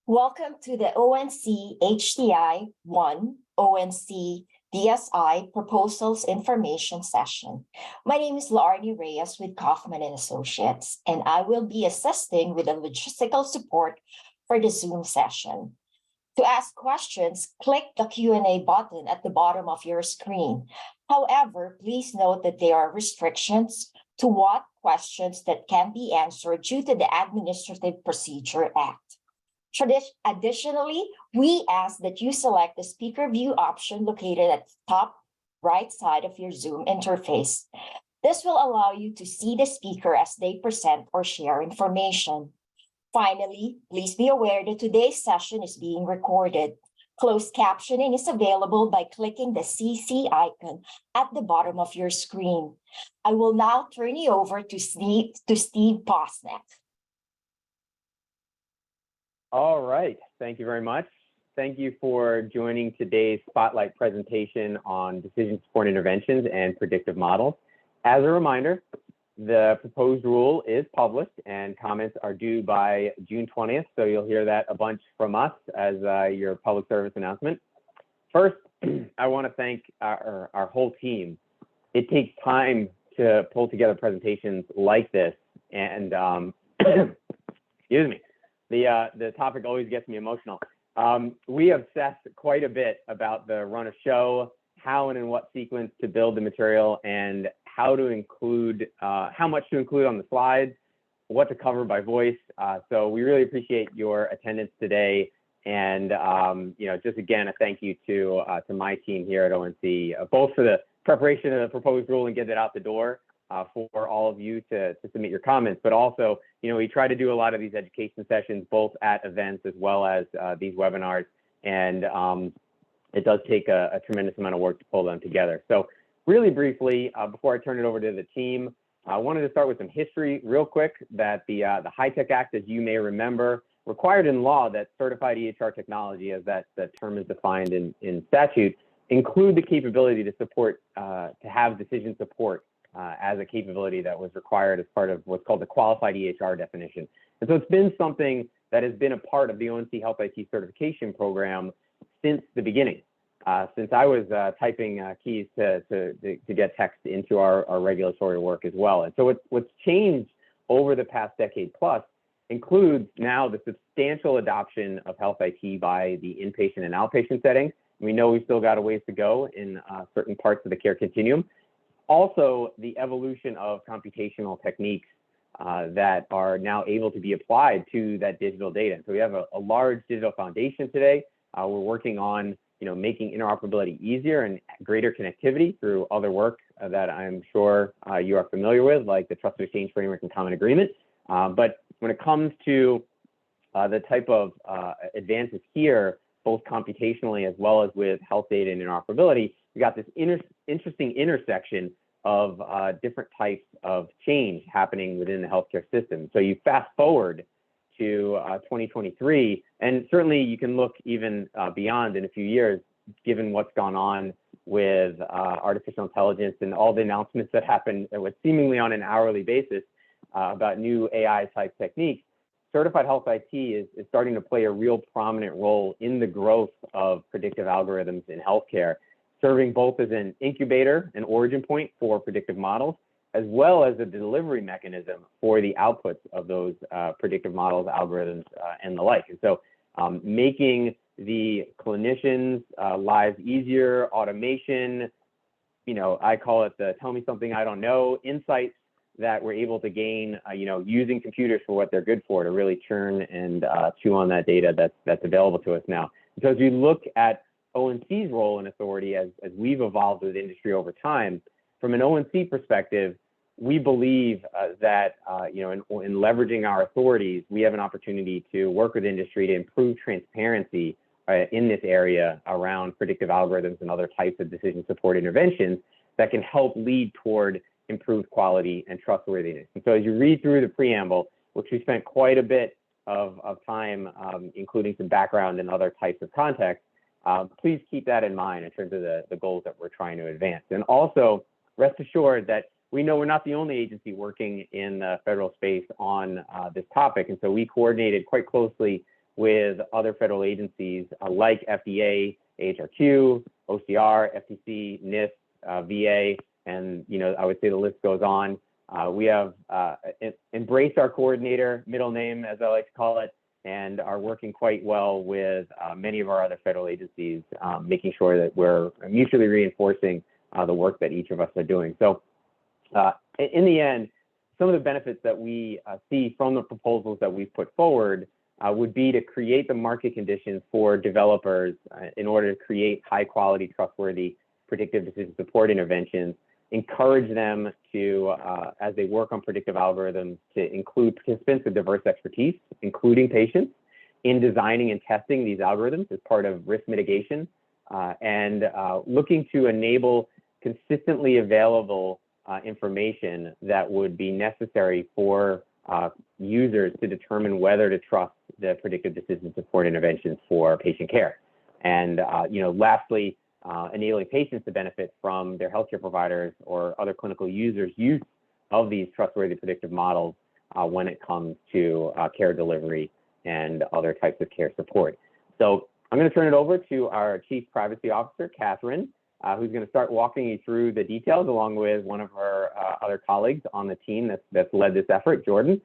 Welcome to the ONC HDI 1 ONC DSI Proposals Information Session. My name is Laarni Reyes with Kaufman and Associates, and I will be assisting with the logistical support for the Zoom session. To ask questions, click the Q&A button at the bottom of your screen. However, please note that there are restrictions to what questions that can be answered due to the Administrative Procedure Act. Additionally, we ask that you select the speaker view option located at the top right side of your Zoom interface. This will allow you to see the speaker as they present or share information. Finally, please be aware that today's session is being recorded. Closed captioning is available by clicking the CC icon at the bottom of your screen. I will now turn you over to Steve Posnet. All right, thank you very much. Thank you for joining today's Spotlight presentation on decision support interventions and predictive models. As a reminder, the proposed rule is published and comments are due by June 20th, so you'll hear that a bunch from us as your public service announcement. First, I want to thank our whole team. It takes time to pull together presentations like this, and excuse me. The topic always gets me emotional. We obsessed quite a bit about the run of show, how and in what sequence to build the material, and how to include, how much to include on the slides, what to cover by voice. So we really appreciate your attendance today. And just again, a thank you to my team here at ONC, both for the preparation of the proposed rule and get it out the door, for all of you to submit your comments, but also, we try to do a lot of these education sessions, both at events as well as these webinars, and it does take a tremendous amount of work to pull them together. So really briefly, before I turn it over to the team, I wanted to start with some history real quick, that the High-Tech Act, as you may remember, required in law that certified EHR technology, as that term is defined in statute, include the capability to support, to have decision support as a capability that was required as part of what's called the qualified EHR definition. And so it's been something that has been a part of the ONC Health IT certification program since the beginning, since I was typing keys to get text into our regulatory work as well. And so what's changed over the past decade plus includes now the substantial adoption of health IT by the inpatient and outpatient setting. We know we've still got a ways to go in certain parts of the care continuum. Also, the evolution of computational techniques that are now able to be applied to that digital data. So we have a large digital foundation today. We're working on making interoperability easier and greater connectivity through other work that I'm sure you are familiar with, like the Trusted Exchange Framework and Common Agreement. But when it comes to the type of advances here, both computationally as well as with health data and interoperability, we got this interesting intersection of different types of change happening within the healthcare system. So you fast forward to 2023, and certainly you can look even beyond in a few years, given what's gone on with artificial intelligence and all the announcements that happen with seemingly on an hourly basis about new AI type techniques. Certified Health IT is starting to play a real prominent role in the growth of predictive algorithms in healthcare, serving both as an incubator, an origin point for predictive models, as well as a delivery mechanism for the outputs of those predictive models, algorithms, and the like. And so making the clinicians' lives easier, automation, I call it the tell me something I don't know, insights that we're able to gain, using computers for what they're good for, to really churn and chew on that data that's available to us now. So as you look at ONC's role and authority as we've evolved with industry over time, from an ONC perspective, we believe that in leveraging our authorities, we have an opportunity to work with industry to improve transparency in this area around predictive algorithms and other types of decision support interventions that can help lead toward improved quality and trustworthiness. And so as you read through the preamble, which we spent quite a bit of time, including some background and other types of context, please keep that in mind in terms of the goals that we're trying to advance. And also rest assured that we know we're not the only agency working in the federal space on this topic. And so we coordinated quite closely with other federal agencies like FDA, AHRQ, OCR, FTC, NIST, VA, and I would say the list goes on. We have embraced our coordinator, middle name as I like to call it, and are working quite well with many of our other federal agencies, making sure that we're mutually reinforcing the work that each of us are doing. So in the end, some of the benefits that we see from the proposals that we've put forward would be to create the market conditions for developers in order to create high quality, trustworthy, predictive decision support interventions, encourage them to, as they work on predictive algorithms, to include participants with diverse expertise, including patients, in designing and testing these algorithms as part of risk mitigation, and looking to enable consistently available information that would be necessary for users to determine whether to trust the predictive decision support interventions for patient care. And lastly, enabling patients to benefit from their healthcare providers or other clinical users' use of these trustworthy predictive models when it comes to care delivery and other types of care support. So I'm going to turn it over to our Chief Privacy Officer, Catherine, who's going to start walking you through the details along with one of her other colleagues on the team that's led this effort, Jordan.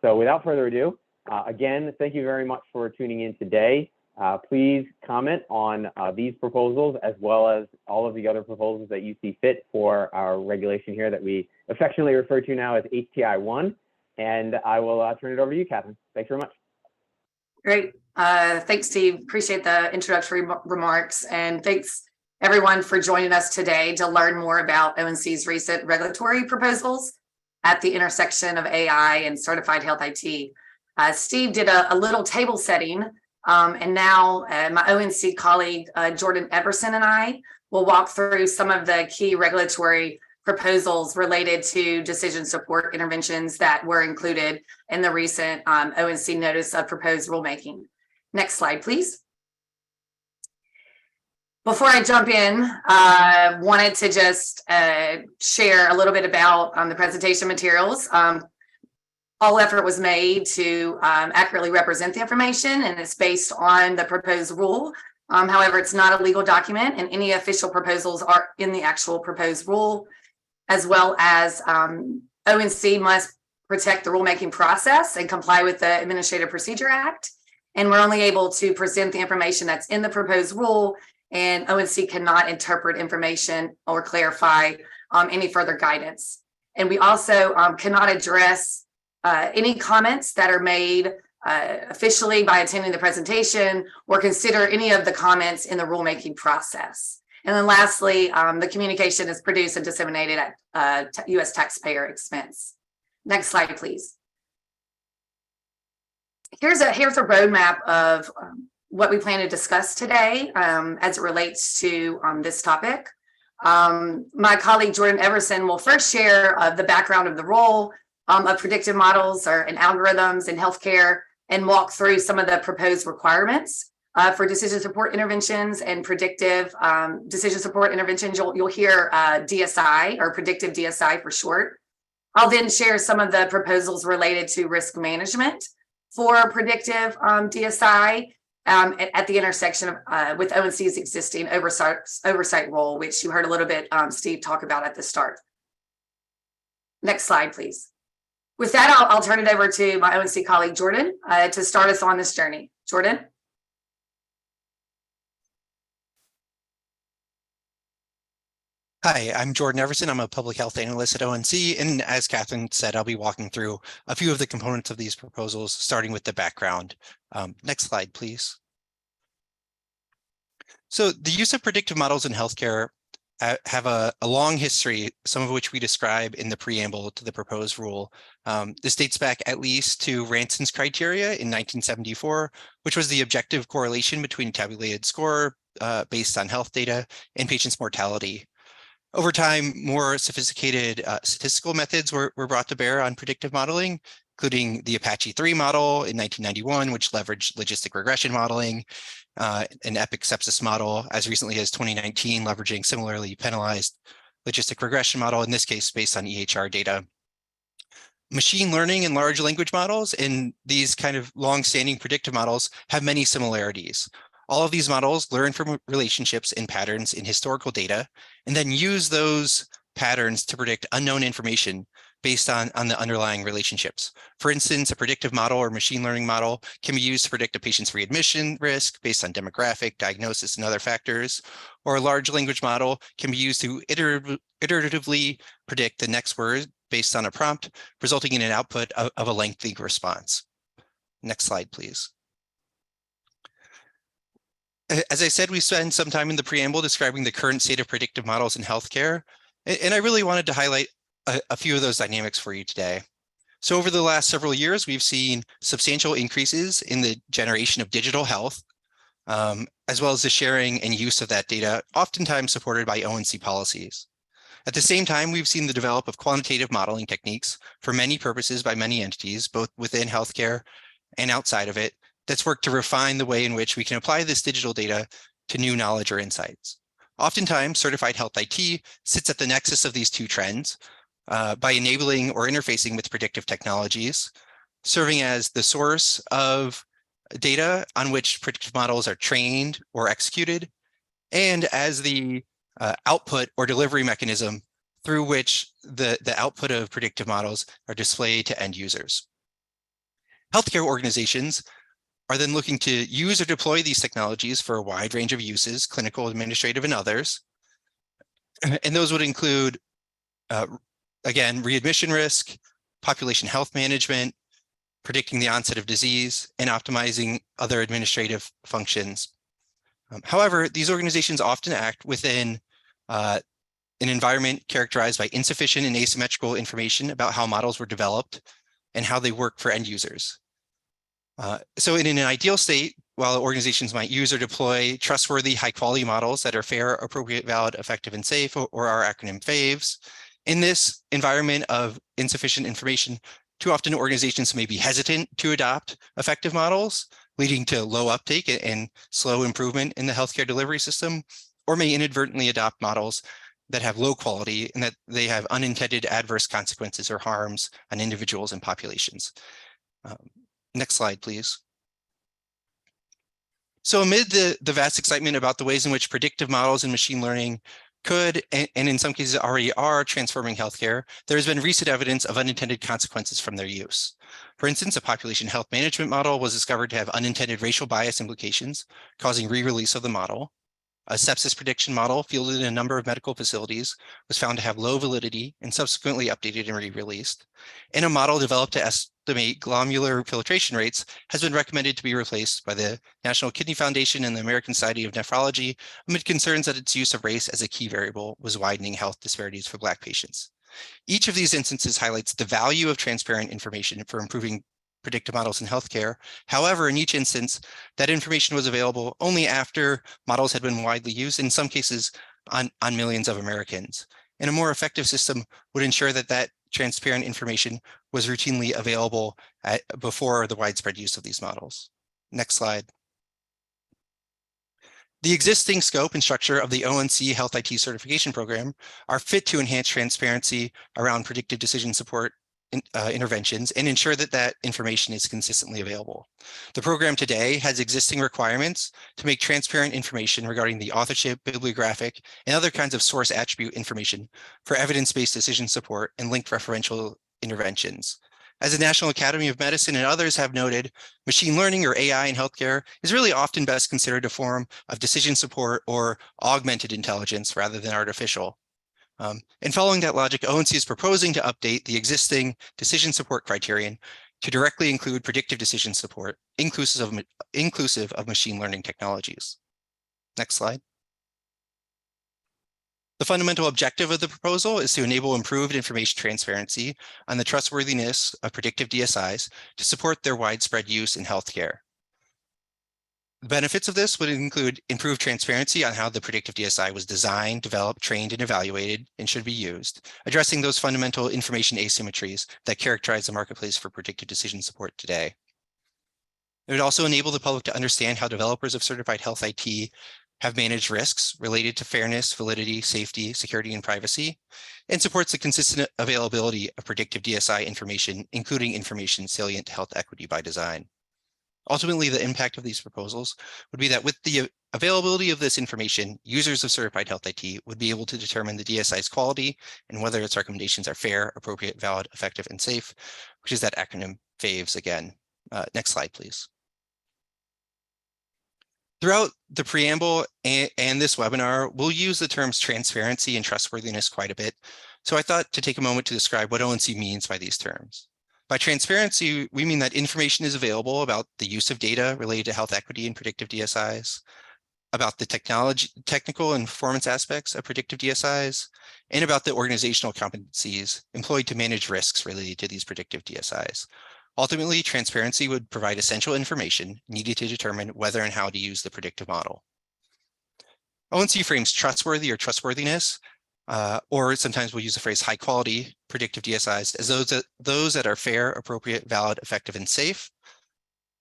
So without further ado, again, thank you very much for tuning in today. Please comment on these proposals as well as all of the other proposals that you see fit for our regulation here that we affectionately refer to now as HTI-1. And I will turn it over to you, Catherine. Thanks very much. Great. Thanks, Steve. Appreciate the introductory remarks. And thanks, everyone, for joining us today to learn more about ONC's recent regulatory proposals at the intersection of AI and certified health IT. Steve did a little table setting, and now my ONC colleague, Jordan Everson, and I will walk through some of the key regulatory proposals related to decision support interventions that were included in the recent ONC Notice of Proposed Rulemaking. Next slide, please. Before I jump in, I wanted to just share a little bit about the presentation materials. All effort was made to accurately represent the information, and it's based on the proposed rule. However, it's not a legal document, and any official proposals are in the actual proposed rule, as well as ONC must protect the rulemaking process and comply with the Administrative Procedure Act. And we're only able to present the information that's in the proposed rule, and ONC cannot interpret information or clarify any further guidance. And we also cannot address any comments that are made officially by attending the presentation or consider any of the comments in the rulemaking process. And then lastly, the communication is produced and disseminated at U.S. taxpayer expense. Next slide, please. Here's a roadmap of what we plan to discuss today as it relates to this topic. My colleague Jordan Everson will first share the background of the role of predictive models and algorithms in healthcare and walk through some of the proposed requirements for decision support interventions and predictive decision support interventions. You'll hear DSI, or predictive DSI for short. I'll then share some of the proposals related to risk management for predictive DSI at the intersection with ONC's existing oversight role, which you heard a little bit Steve talk about at the start. Next slide, please. With that, I'll turn it over to my ONC colleague, Jordan, to start us on this journey. Jordan? Hi, I'm Jordan Everson. I'm a public health analyst at ONC, and as Catherine said, I'll be walking through a few of the components of these proposals, starting with the background. Next slide, please. So the use of predictive models in healthcare have a long history, some of which we describe in the preamble to the proposed rule. This dates back at least to Ranson's criteria in 1974, which was the objective correlation between tabulated score based on health data and patients' mortality. Over time, more sophisticated statistical methods were brought to bear on predictive modeling, including the Apache 3 model in 1991, which leveraged logistic regression modeling, an epic sepsis model as recently as 2019, leveraging similarly penalized logistic regression model, in this case based on EHR data. Machine learning and large language models and these kind of long-standing predictive models have many similarities. All of these models learn from relationships and patterns in historical data, and then use those patterns to predict unknown information based on the underlying relationships. For instance, a predictive model or machine learning model can be used to predict a patient's readmission risk based on demographic, diagnosis, and other factors. Or a large language model can be used to iteratively predict the next word based on a prompt, resulting in an output of a lengthy response. Next slide, please. As I said, we spent some time in the preamble describing the current state of predictive models in healthcare, and I really wanted to highlight a few of those dynamics for you today. So over the last several years, we've seen substantial increases in the generation of digital health, as well as the sharing and use of that data, oftentimes supported by ONC policies. At the same time, we've seen the develop of quantitative modeling techniques for many purposes by many entities, both within healthcare and outside of it, that's worked to refine the way in which we can apply this digital data to new knowledge or insights. Oftentimes, certified health IT sits at the nexus of these two trends by enabling or interfacing with predictive technologies, serving as the source of data on which predictive models are trained or executed, and as the output or delivery mechanism through which the output of predictive models are displayed to end users. Healthcare organizations are then looking to use or deploy these technologies for a wide range of uses, clinical, administrative, and others. And those would include, again, readmission risk, population health management, predicting the onset of disease, and optimizing other administrative functions. However, these organizations often act within an environment characterized by insufficient and asymmetrical information about how models were developed and how they work for end users. So in an ideal state, while organizations might use or deploy trustworthy, high-quality models that are fair, appropriate, valid, effective, and safe, or our acronym FAVES, in this environment of insufficient information, too often organizations may be hesitant to adopt effective models, leading to low uptake and slow improvement in the healthcare delivery system, or may inadvertently adopt models that have low quality and that they have unintended adverse consequences or harms on individuals and populations. Next slide, please. So amid the vast excitement about the ways in which predictive models and machine learning could, and in some cases already are, transforming healthcare, there has been recent evidence of unintended consequences from their use. For instance, a population health management model was discovered to have unintended racial bias implications, causing re-release of the model. A sepsis prediction model fielded in a number of medical facilities was found to have low validity and subsequently updated and re-released. And a model developed to estimate glomerular filtration rates has been recommended to be replaced by the National Kidney Foundation and the American Society of Nephrology amid concerns that its use of race as a key variable was widening health disparities for Black patients. Each of these instances highlights the value of transparent information for improving predictive models in healthcare. However, in each instance, that information was available only after models had been widely used, in some cases on millions of Americans. And a more effective system would ensure that that transparent information was routinely available before the widespread use of these models. Next slide. The existing scope and structure of the ONC Health IT certification program are fit to enhance transparency around predictive decision support interventions and ensure that that information is consistently available. The program today has existing requirements to make transparent information regarding the authorship, bibliographic, and other kinds of source attribute information for evidence-based decision support and linked referential interventions. As the National Academy of Medicine and others have noted, machine learning or AI in healthcare is really often best considered a form of decision support or augmented intelligence rather than artificial. And following that logic, ONC is proposing to update the existing decision support criterion to directly include predictive decision support, inclusive of machine learning technologies. Next slide. The fundamental objective of the proposal is to enable improved information transparency on the trustworthiness of predictive DSIs to support their widespread use in healthcare. The benefits of this would include improved transparency on how the predictive DSI was designed, developed, trained, and evaluated and should be used, addressing those fundamental information asymmetries that characterize the marketplace for predictive decision support today. It would also enable the public to understand how developers of certified health IT have managed risks related to fairness, validity, safety, security, and privacy, and supports the consistent availability of predictive DSI information, including information salient to health equity by design. Ultimately, the impact of these proposals would be that with the availability of this information, users of certified health IT would be able to determine the DSI's quality and whether its recommendations are fair, appropriate, valid, effective, and safe, which is that acronym FAVES again. Next slide, please. Throughout the preamble and this webinar, we'll use the terms transparency and trustworthiness quite a bit. So I thought to take a moment to describe what ONC means by these terms. By transparency, we mean that information is available about the use of data related to health equity and predictive DSIs, about the technical and performance aspects of predictive DSIs, and about the organizational competencies employed to manage risks related to these predictive DSIs. Ultimately, transparency would provide essential information needed to determine whether and how to use the predictive model. ONC frames trustworthy or trustworthiness, or sometimes we'll use the phrase high quality predictive DSIs as those that are fair, appropriate, valid, effective, and safe.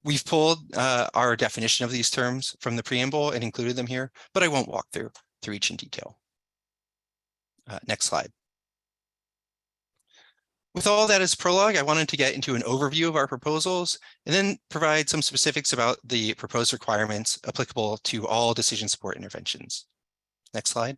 We've pulled our definition of these terms from the preamble and included them here, but I won't walk through each in detail. Next slide. With all that as prologue, I wanted to get into an overview of our proposals and then provide some specifics about the proposed requirements applicable to all decision support interventions. Next slide.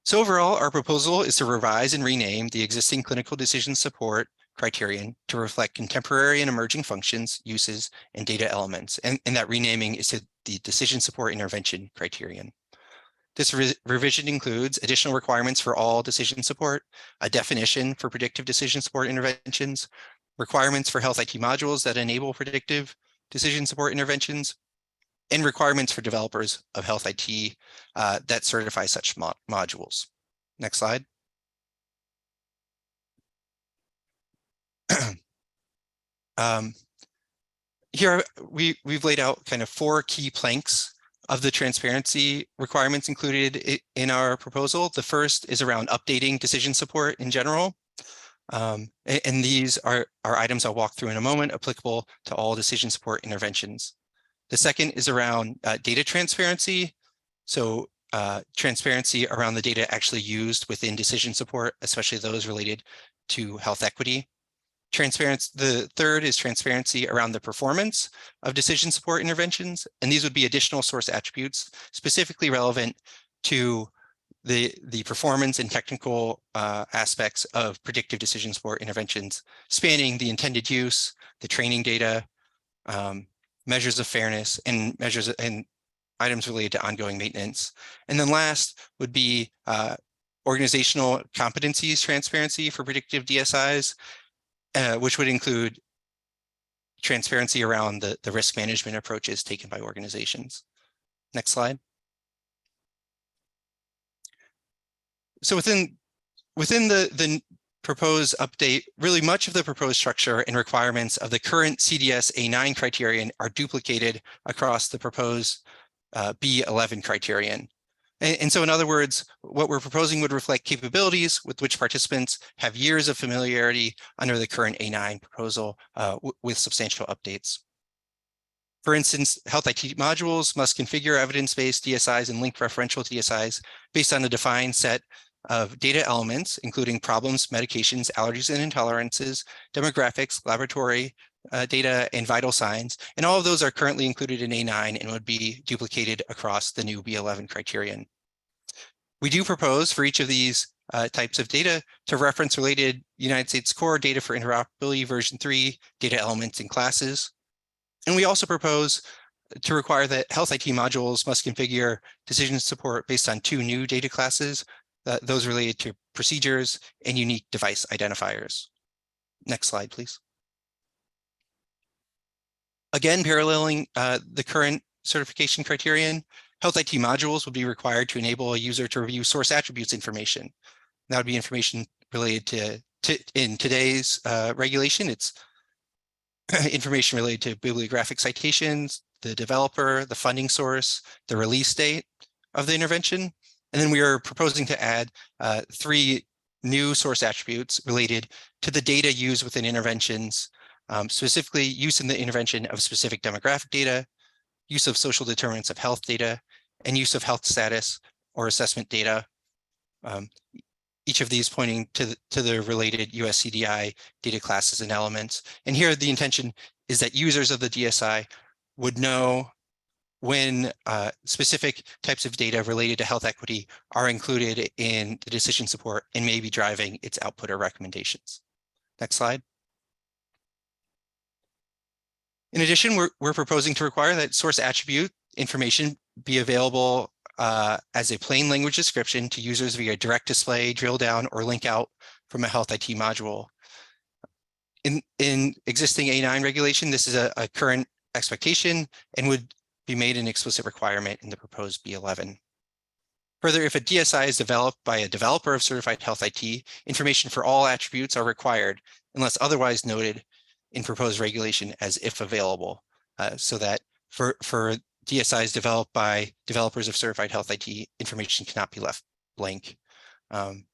So overall, our proposal is to revise and rename the existing clinical decision support criterion to reflect contemporary and emerging functions, uses, and data elements. And that renaming is to the decision support intervention criterion. This revision includes additional requirements for all decision support, a definition for predictive decision support interventions, requirements for health IT modules that enable predictive decision support interventions, and requirements for developers of health IT that certify such modules. Next slide. Here we've laid out kind of 4 key planks of the transparency requirements included in our proposal. The first is around updating decision support in general. And these are items I'll walk through in a moment, applicable to all decision support interventions. The second is around data transparency. So transparency around the data actually used within decision support, especially those related to health equity. The third is transparency around the performance of decision support interventions. And these would be additional source attributes specifically relevant to the performance and technical aspects of predictive decision support interventions, spanning the intended use, the training data, measures of fairness, and items related to ongoing maintenance. And then last would be organizational competencies transparency for predictive DSIs, which would include transparency around the risk management approaches taken by organizations. Next slide. So within the proposed update, really much of the proposed structure and requirements of the current CDS A9 criterion are duplicated across the proposed B11 criterion. And so in other words, what we're proposing would reflect capabilities with which participants have years of familiarity under the current A9 proposal with substantial updates. For instance, health IT modules must configure evidence-based DSIs and link referential DSIs based on a defined set of data elements, including problems, medications, allergies and intolerances, demographics, laboratory data, and vital signs. And all of those are currently included in A9 and would be duplicated across the new B11 criterion. We do propose for each of these types of data to reference related United States Core Data for Interoperability version 3 data elements and classes. And we also propose to require that health IT modules must configure decision support based on 2 new data classes, those related to procedures and unique device identifiers. Next slide, please. Again, paralleling the current certification criterion, health IT modules would be required to enable a user to review source attributes information. That would be information related to in today's regulation, it's information related to bibliographic citations, the developer, the funding source, the release date of the intervention. And then we are proposing to add 3 new source attributes related to the data used within interventions specifically use in the intervention of specific demographic data, use of social determinants of health data, and use of health status or assessment data. Each of these pointing to the related USCDI data classes and elements. And here the intention is that users of the DSI would know when specific types of data related to health equity are included in the decision support and may be driving its output or recommendations. Next slide. In addition, we're proposing to require that source attribute information be available as a plain language description to users via direct display, drill down, or link out from a health IT module. In existing A9 regulation, this is a current expectation and would be made an explicit requirement in the proposed B11. Further, if a DSI is developed by a developer of certified health IT, information for all attributes are required unless otherwise noted in proposed regulation as if available, so that for DSIs developed by developers of certified health IT, information cannot be left blank. On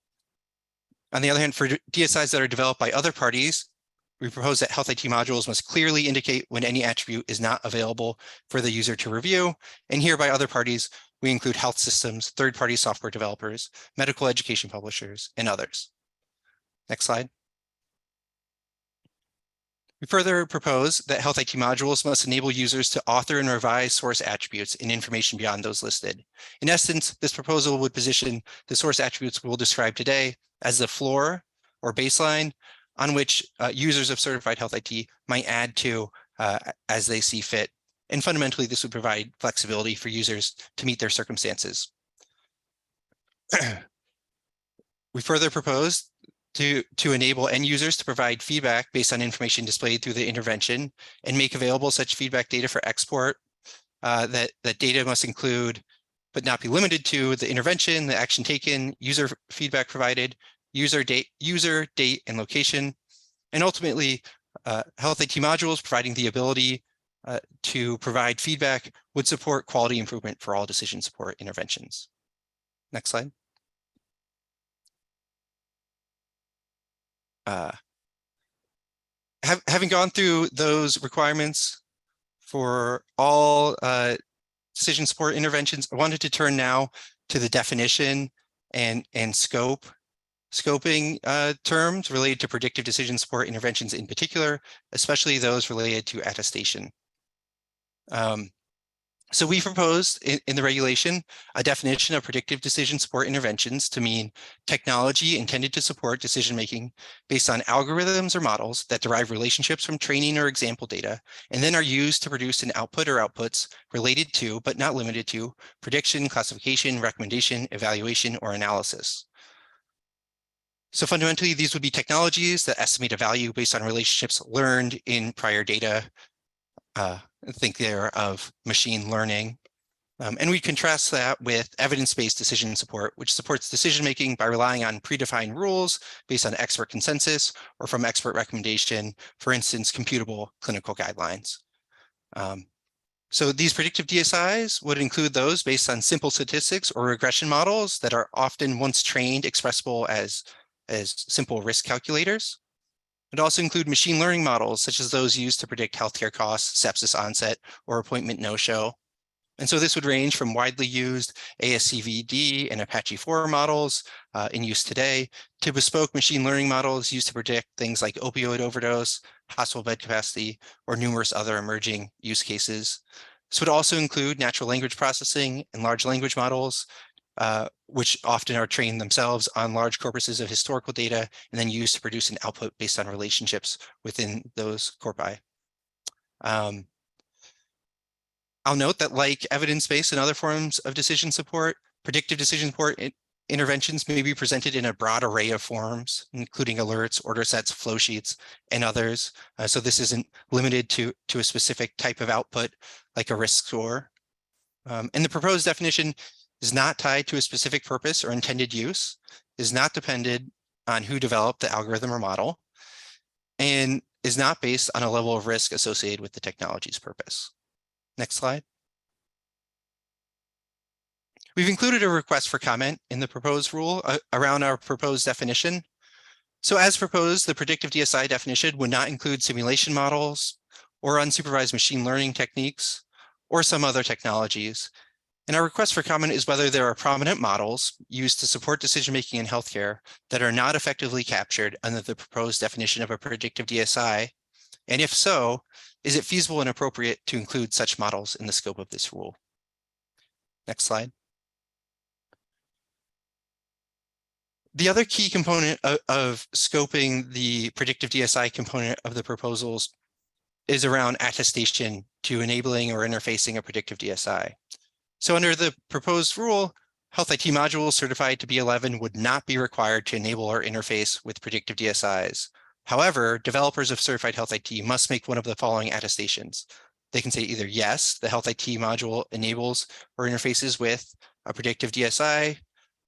the other hand, for DSIs that are developed by other parties, we propose that health IT modules must clearly indicate when any attribute is not available for the user to review. And here by other parties, we include health systems, third-party software developers, medical education publishers, and others. Next slide. We further propose that health IT modules must enable users to author and revise source attributes and information beyond those listed. In essence, this proposal would position the source attributes we'll describe today as the floor or baseline on which users of certified health IT might add to as they see fit. And fundamentally, this would provide flexibility for users to meet their circumstances. We further propose to enable end users to provide feedback based on information displayed through the intervention and make available such feedback data for export. That data must include, but not be limited to, the intervention, the action taken, user feedback provided, user date, and location, and ultimately health IT modules providing the ability to provide feedback would support quality improvement for all decision support interventions. Next slide. Having gone through those requirements for all decision support interventions, I wanted to turn now to the definition and scoping terms related to predictive decision support interventions in particular, especially those related to attestation. So we proposed in the regulation a definition of predictive decision support interventions to mean technology intended to support decision-making based on algorithms or models that derive relationships from training or example data, and then are used to produce an output or outputs related to, but not limited to, prediction, classification, recommendation, evaluation, or analysis. So fundamentally, these would be technologies that estimate a value based on relationships learned in prior data. Think there of machine learning. And we contrast that with evidence-based decision support, which supports decision-making by relying on predefined rules based on expert consensus or from expert recommendation, for instance, computable clinical guidelines. So these predictive DSIs would include those based on simple statistics or regression models that are often once trained expressible as simple risk calculators. It also include machine learning models, such as those used to predict healthcare costs, sepsis onset, or appointment no-show. And so this would range from widely used ASCVD and Apache 4 models in use today to bespoke machine learning models used to predict things like opioid overdose, hospital bed capacity, or numerous other emerging use cases. This would also include natural language processing and large language models, which often are trained themselves on large corpuses of historical data and then used to produce an output based on relationships within those corpi. I'll note that like evidence-based and other forms of decision support, predictive decision support interventions may be presented in a broad array of forms, including alerts, order sets, flow sheets, and others. So this isn't limited to a specific type of output like a risk score. And the proposed definition is not tied to a specific purpose or intended use, is not dependent on who developed the algorithm or model, and is not based on a level of risk associated with the technology's purpose. Next slide. We've included a request for comment in the proposed rule around our proposed definition. So as proposed, the predictive DSI definition would not include simulation models or unsupervised machine learning techniques or some other technologies. And our request for comment is whether there are prominent models used to support decision-making in healthcare that are not effectively captured under the proposed definition of a predictive DSI. And if so, is it feasible and appropriate to include such models in the scope of this rule? Next slide. The other key component of scoping the predictive DSI component of the proposals is around attestation to enabling or interfacing a predictive DSI. So under the proposed rule, Health IT modules certified to B11 would not be required to enable or interface with predictive DSIs. However, developers of certified Health IT must make one of the following attestations. They can say either yes, the Health IT module enables or interfaces with a predictive DSI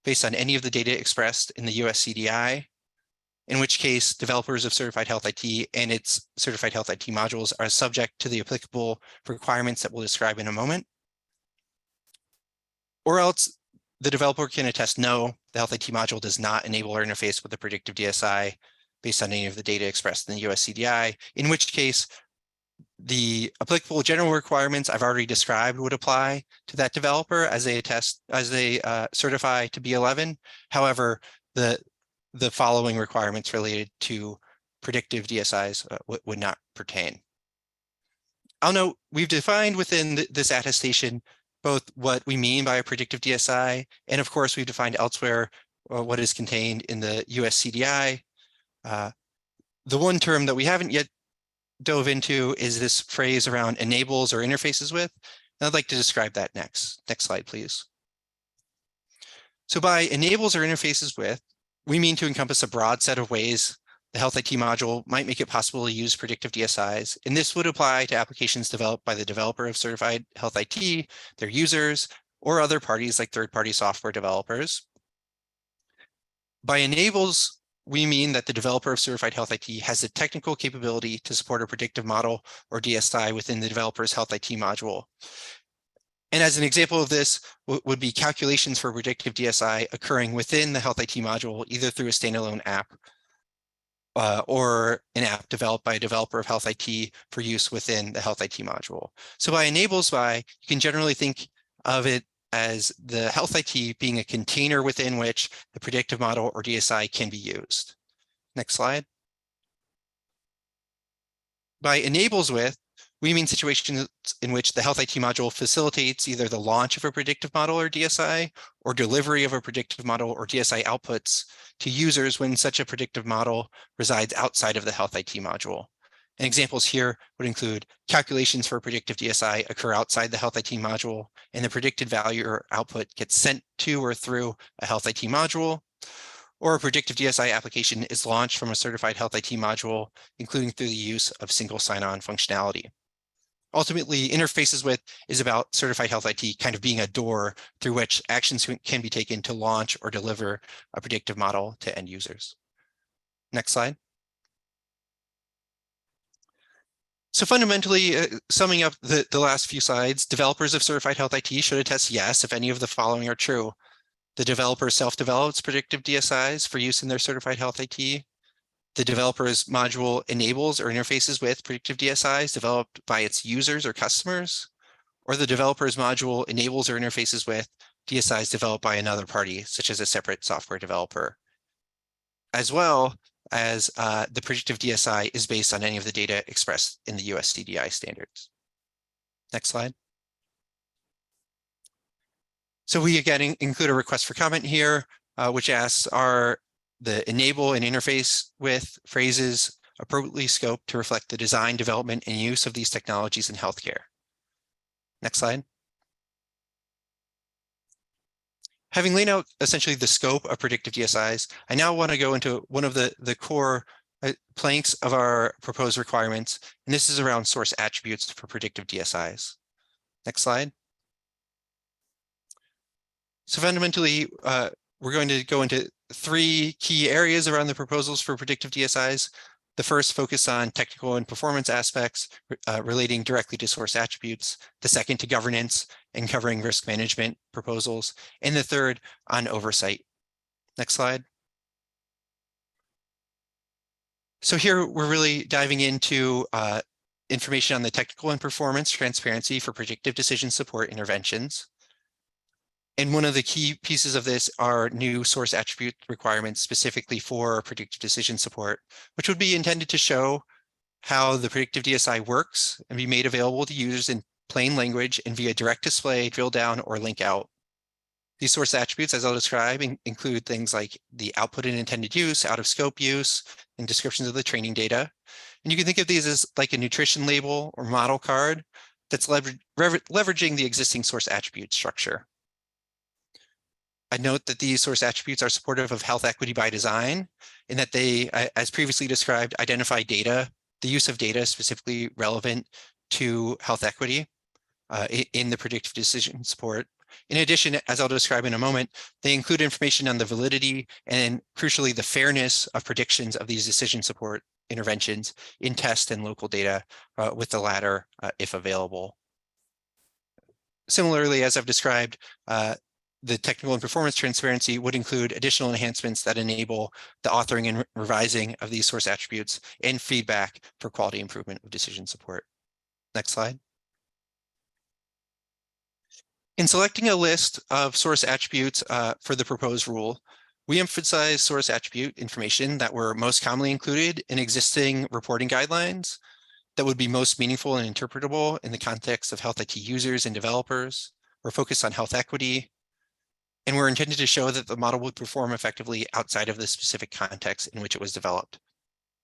based on any of the data expressed in the US CDI, in which case developers of certified Health IT and its certified Health IT modules are subject to the applicable requirements that we'll describe in a moment. Or else the developer can attest no, the Health IT module does not enable or interface with the predictive DSI based on any of the data expressed in the US CDI, in which case the applicable general requirements I've already described would apply to that developer as they certify to B11. However, the following requirements related to predictive DSIs would not pertain. I'll note we've defined within this attestation both what we mean by a predictive DSI, and of course we've defined elsewhere what is contained in the US CDI. The one term that we haven't yet dove into is this phrase around enables or interfaces with, and I'd like to describe that next. Next slide, please. So by enables or interfaces with, we mean to encompass a broad set of ways the Health IT module might make it possible to use predictive DSIs, and this would apply to applications developed by the developer of certified Health IT, their users, or other parties like third-party software developers. By enables, we mean that the developer of certified Health IT has the technical capability to support a predictive model or DSI within the developer's Health IT module. And as an example of this would be calculations for predictive DSI occurring within the Health IT module, either through a standalone app or an app developed by a developer of Health IT for use within the Health IT module. So by enables by, you can generally think of it as the Health IT being a container within which the predictive model or DSI can be used. Next slide. By enables with, we mean situations in which the Health IT module facilitates either the launch of a predictive model or DSI or delivery of a predictive model or DSI outputs to users when such a predictive model resides outside of the Health IT module. And examples here would include calculations for a predictive DSI occur outside the Health IT module, and the predicted value or output gets sent to or through a Health IT module, or a predictive DSI application is launched from a certified Health IT module, including through the use of single sign-on functionality. Ultimately, interfaces with is about certified Health IT kind of being a door through which actions can be taken to launch or deliver a predictive model to end users. Next slide. So fundamentally, summing up the last few slides, developers of certified Health IT should attest yes if any of the following are true. The developer self-develops predictive DSIs for use in their certified Health IT. The developer's module enables or interfaces with predictive DSIs developed by its users or customers, or the developer's module enables or interfaces with DSIs developed by another party, such as a separate software developer, as well as the predictive DSI is based on any of the data expressed in the US CDI standards. Next slide. So we again include a request for comment here, which asks, are the enable and interface with phrases appropriately scoped to reflect the design, development, and use of these technologies in healthcare? Next slide. Having laid out essentially the scope of predictive DSIs, I now want to go into one of the core planks of our proposed requirements, and this is around source attributes for predictive DSIs. Next slide. So fundamentally, we're going to go into three key areas around the proposals for predictive DSIs. The first focus on technical and performance aspects relating directly to source attributes. The second to governance and covering risk management proposals. And the third on oversight. Next slide. So here we're really diving into information on the technical and performance transparency for predictive decision support interventions. And one of the key pieces of this are new source attribute requirements specifically for predictive decision support, which would be intended to show how the predictive DSI works and be made available to users in plain language and via direct display, drill down, or link out. These source attributes, as I'll describe, include things like the output and intended use, out of scope use, and descriptions of the training data. And you can think of these as like a nutrition label or model card that's leveraging the existing source attribute structure. I note that these source attributes are supportive of health equity by design, in that they, as previously described, identify data, the use of data specifically relevant to health equity in the predictive decision support. In addition, as I'll describe in a moment, they include information on the validity and crucially the fairness of predictions of these decision support interventions in test and local data, with the latter if available. Similarly, as I've described, the technical and performance transparency would include additional enhancements that enable the authoring and revising of these source attributes and feedback for quality improvement of decision support. Next slide. In selecting a list of source attributes for the proposed rule, we emphasize source attribute information that were most commonly included in existing reporting guidelines that would be most meaningful and interpretable in the context of health IT users and developers. We're focused on health equity, and we're intended to show that the model would perform effectively outside of the specific context in which it was developed.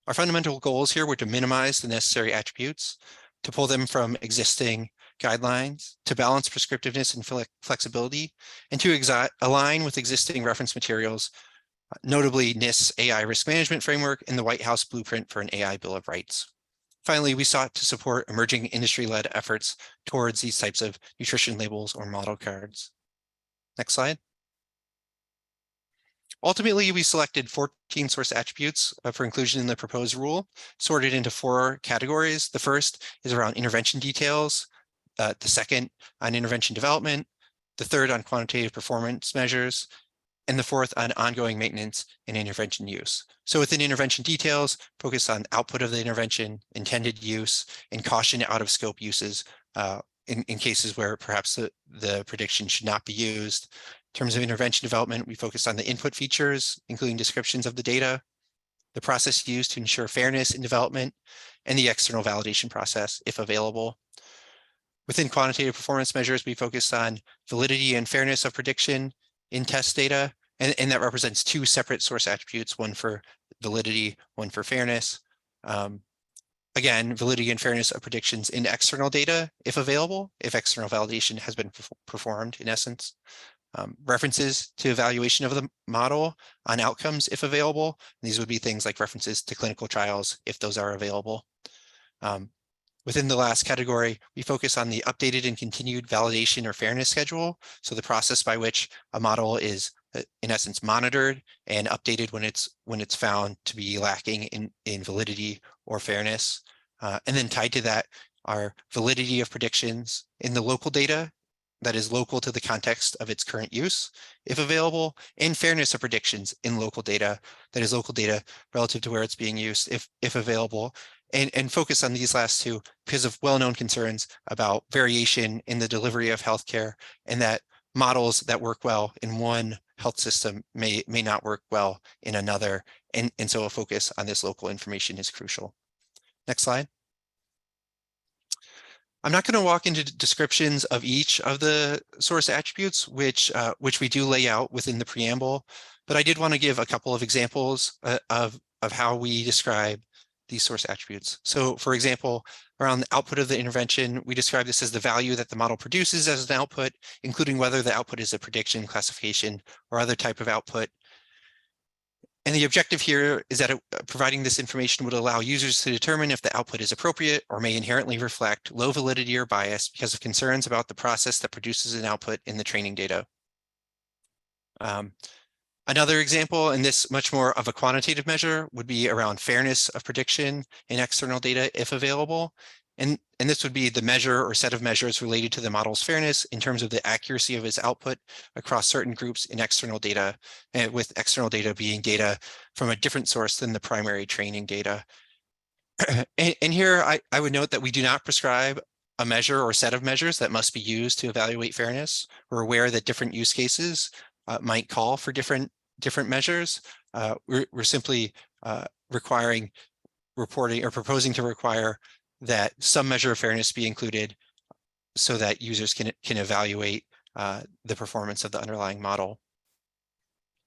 Our fundamental goals here were to minimize the necessary attributes, to pull them from existing guidelines, to balance prescriptiveness and flexibility, and to align with existing reference materials, notably NIST's AI Risk Management Framework and the White House Blueprint for an AI Bill of Rights. Finally, we sought to support emerging industry-led efforts towards these types of nutrition labels or model cards. Next slide. Ultimately, we selected 14 source attributes for inclusion in the proposed rule, sorted into 4 categories. The first is around intervention details, the second on intervention development, the third on quantitative performance measures, and the fourth on ongoing maintenance and intervention use. So within intervention details, focus on output of the intervention, intended use, and caution out of scope uses in cases where perhaps the prediction should not be used. In terms of intervention development, we focused on the input features, including descriptions of the data, the process used to ensure fairness in development, and the external validation process, if available. Within quantitative performance measures, we focused on validity and fairness of prediction in test data, and that represents 2 separate source attributes, one for validity, one for fairness. Again, validity and fairness of predictions in external data, if available, if external validation has been performed, in essence. References to evaluation of the model on outcomes, if available. These would be things like references to clinical trials, if those are available. Within the last category, we focus on the updated and continued validation or fairness schedule. So the process by which a model is, in essence, monitored and updated when it's found to be lacking in validity or fairness. And then tied to that are validity of predictions in the local data that is local to the context of its current use, if available, and fairness of predictions in local data that is local data relative to where it's being used, if available, and focus on these last 2 because of well-known concerns about variation in the delivery of healthcare, and that models that work well in one health system may not work well in another, and so a focus on this local information is crucial. Next slide. I'm not going to walk into descriptions of each of the source attributes, which we do lay out within the preamble, but I did want to give a couple of examples of how we describe these source attributes. So for example, around the output of the intervention, we describe this as the value that the model produces as an output, including whether the output is a prediction, classification, or other type of output. And the objective here is that providing this information would allow users to determine if the output is appropriate or may inherently reflect low validity or bias because of concerns about the process that produces an output in the training data. Another example, and this much more of a quantitative measure, would be around fairness of prediction in external data, if available. And this would be the measure or set of measures related to the model's fairness in terms of the accuracy of its output across certain groups in external data, and with external data being data from a different source than the primary training data. And here I would note that we do not prescribe a measure or set of measures that must be used to evaluate fairness. We're aware that different use cases might call for different measures. We're simply requiring reporting or proposing to require that some measure of fairness be included so that users can evaluate the performance of the underlying model.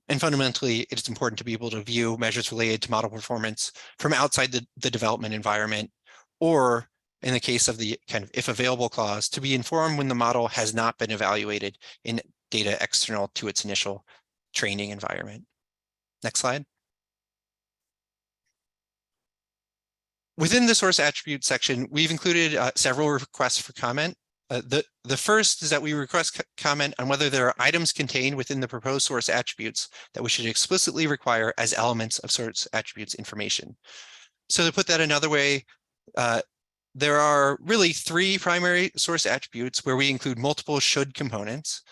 And fundamentally, it's important to be able to view measures related to model performance from outside the development environment, or in the case of the kind of if available clause, to be informed when the model has not been evaluated in data external to its initial training environment. Next slide. Within the source attribute section, we've included several requests for comment. The first is that we request comment on whether there are items contained within the proposed source attributes that we should explicitly require as elements of source attributes information. So to put that another way, there are really 3 primary source attributes where we include multiple should components.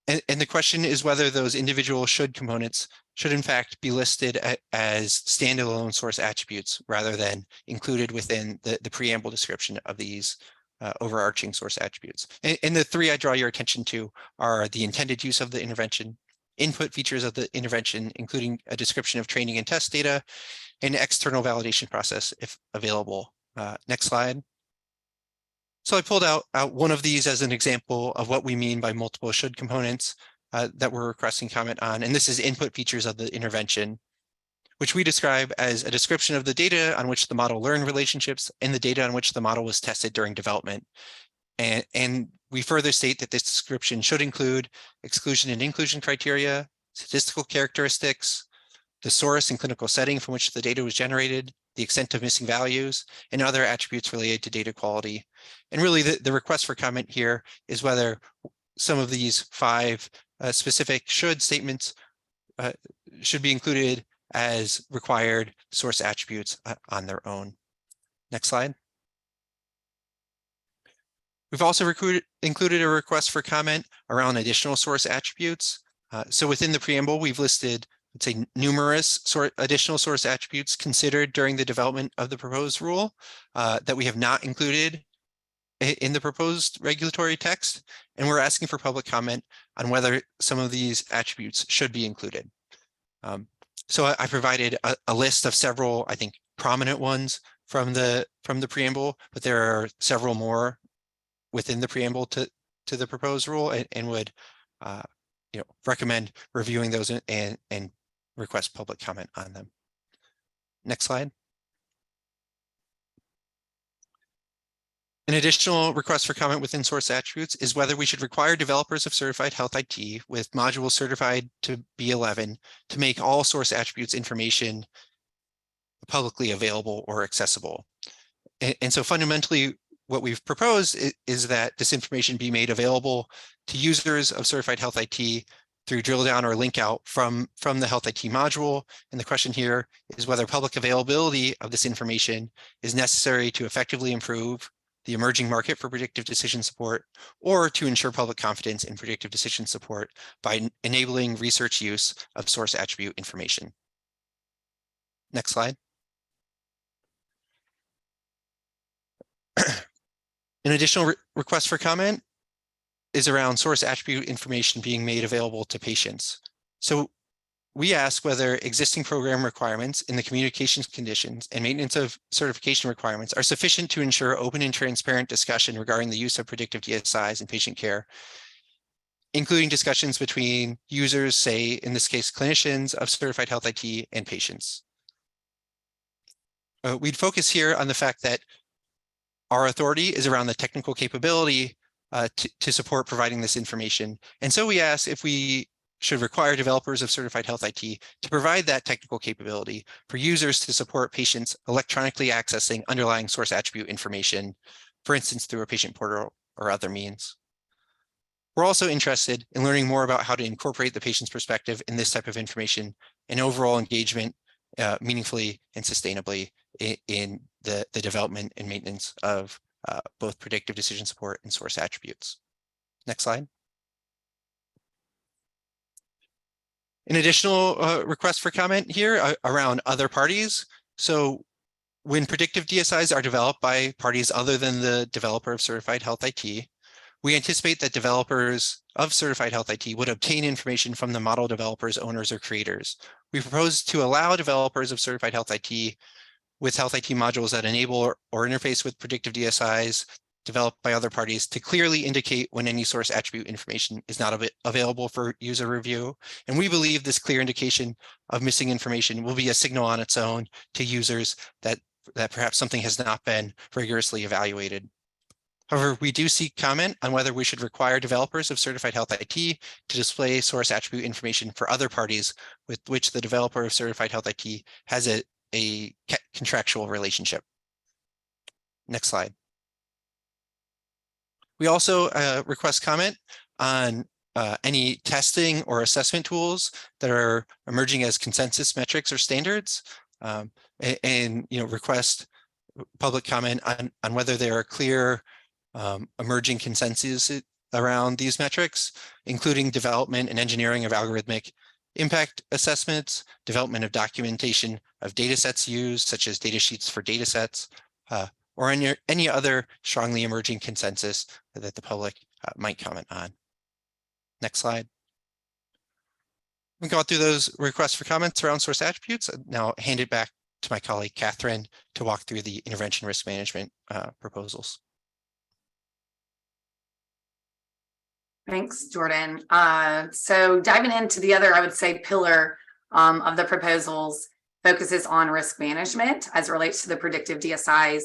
And the question is whether those individual should components should in fact be listed as standalone source attributes rather than included within the preamble description of these overarching source attributes. And the 3 I draw your attention to are the intended use of the intervention, input features of the intervention, including a description of training and test data, and external validation process if available. Next slide. So I pulled out one of these as an example of what we mean by multiple should components that we're requesting comment on. And this is input features of the intervention, which we describe as a description of the data on which the model learned relationships and the data on which the model was tested during development. And we further state that this description should include exclusion and inclusion criteria, statistical characteristics, the source and clinical setting from which the data was generated, the extent of missing values, and other attributes related to data quality. And really the request for comment here is whether some of these 5 specific should statements should be included as required source attributes on their own. Next slide. We've also included a request for comment around additional source attributes. So within the preamble, we've listed, let's say, numerous additional source attributes considered during the development of the proposed rule that we have not included in the proposed regulatory text. And we're asking for public comment on whether some of these attributes should be included. So I provided a list of several, I think, prominent ones from the preamble, but there are several more within the preamble to the proposed rule, and would recommend reviewing those and request public comment on them. Next slide. An additional request for comment within source attributes is whether we should require developers of certified health IT with modules certified to B11 to make all source attributes information publicly available or accessible. And so fundamentally, what we've proposed is that this information be made available to users of certified health IT through drill down or link out from the health IT module. And the question here is whether public availability of this information is necessary to effectively improve the emerging market for predictive decision support, or to ensure public confidence in predictive decision support by enabling research use of source attribute information. Next slide. An additional request for comment is around source attribute information being made available to patients. So we ask whether existing program requirements in the communications conditions and maintenance of certification requirements are sufficient to ensure open and transparent discussion regarding the use of predictive DSIs in patient care, including discussions between users, say, in this case, clinicians of certified health IT and patients. We'd focus here on the fact that our authority is around the technical capability to support providing this information. And so we ask if we should require developers of certified health IT to provide that technical capability for users to support patients electronically accessing underlying source attribute information, for instance, through a patient portal or other means. We're also interested in learning more about how to incorporate the patient's perspective in this type of information and overall engagement meaningfully and sustainably in the development and maintenance of both predictive decision support and source attributes. Next slide. An additional request for comment here around other parties. So when predictive DSIs are developed by parties other than the developer of certified health IT, we anticipate that developers of certified health IT would obtain information from the model developers, owners, or creators. We propose to allow developers of certified health IT with health IT modules that enable or interface with predictive DSIs developed by other parties to clearly indicate when any source attribute information is not available for user review. And we believe this clear indication of missing information will be a signal on its own to users that perhaps something has not been rigorously evaluated. However, we do seek comment on whether we should require developers of certified health IT to display source attribute information for other parties with which the developer of certified health IT has a contractual relationship. Next slide. We also request comment on any testing or assessment tools that are emerging as consensus metrics or standards, and request public comment on whether there are clear emerging consensus around these metrics, including development and engineering of algorithmic impact assessments, development of documentation of data sets used, such as data sheets for data sets, or any other strongly emerging consensus that the public might comment on. Next slide. We go through those requests for comments around source attributes. Now hand it back to my colleague, Catherine, to walk through the intervention risk management proposals. Thanks, Jordan. So diving into the other, I would say, pillar of the proposals focuses on risk management as it relates to the predictive DSIs.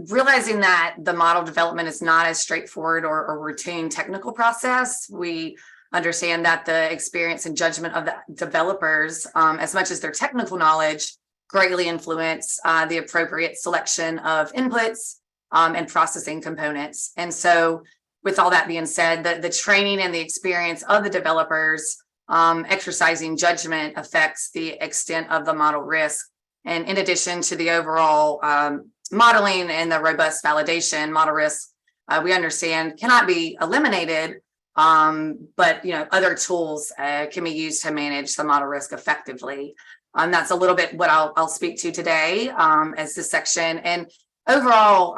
Realizing that the model development is not as straightforward or routine technical process, we understand that the experience and judgment of the developers, as much as their technical knowledge, greatly influence the appropriate selection of inputs and processing components. And so with all that being said, the training and the experience of the developers exercising judgment affects the extent of the model risk. And in addition to the overall modeling and the robust validation, model risk, we understand cannot be eliminated, but other tools can be used to manage the model risk effectively. That's a little bit what I'll speak to today as this section. And overall,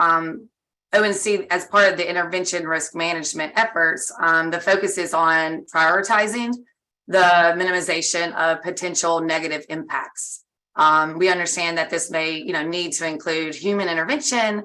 ONC, as part of the intervention risk management efforts, the focus is on prioritizing the minimization of potential negative impacts. We understand that this may need to include human intervention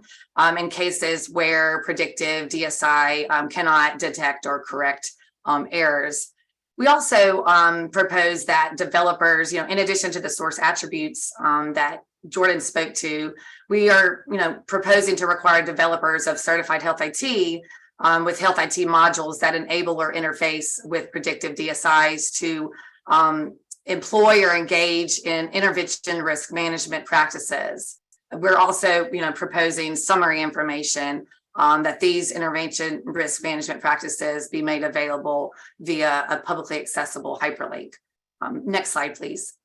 in cases where predictive DSI cannot detect or correct errors. We also propose that developers, in addition to the source attributes that Jordan spoke to, we are proposing to require developers of certified health IT with health IT modules that enable or interface with predictive DSIs to employ or engage in intervention risk management practices. We're also proposing summary information that these intervention risk management practices be made available via a publicly accessible hyperlink. Next slide, please.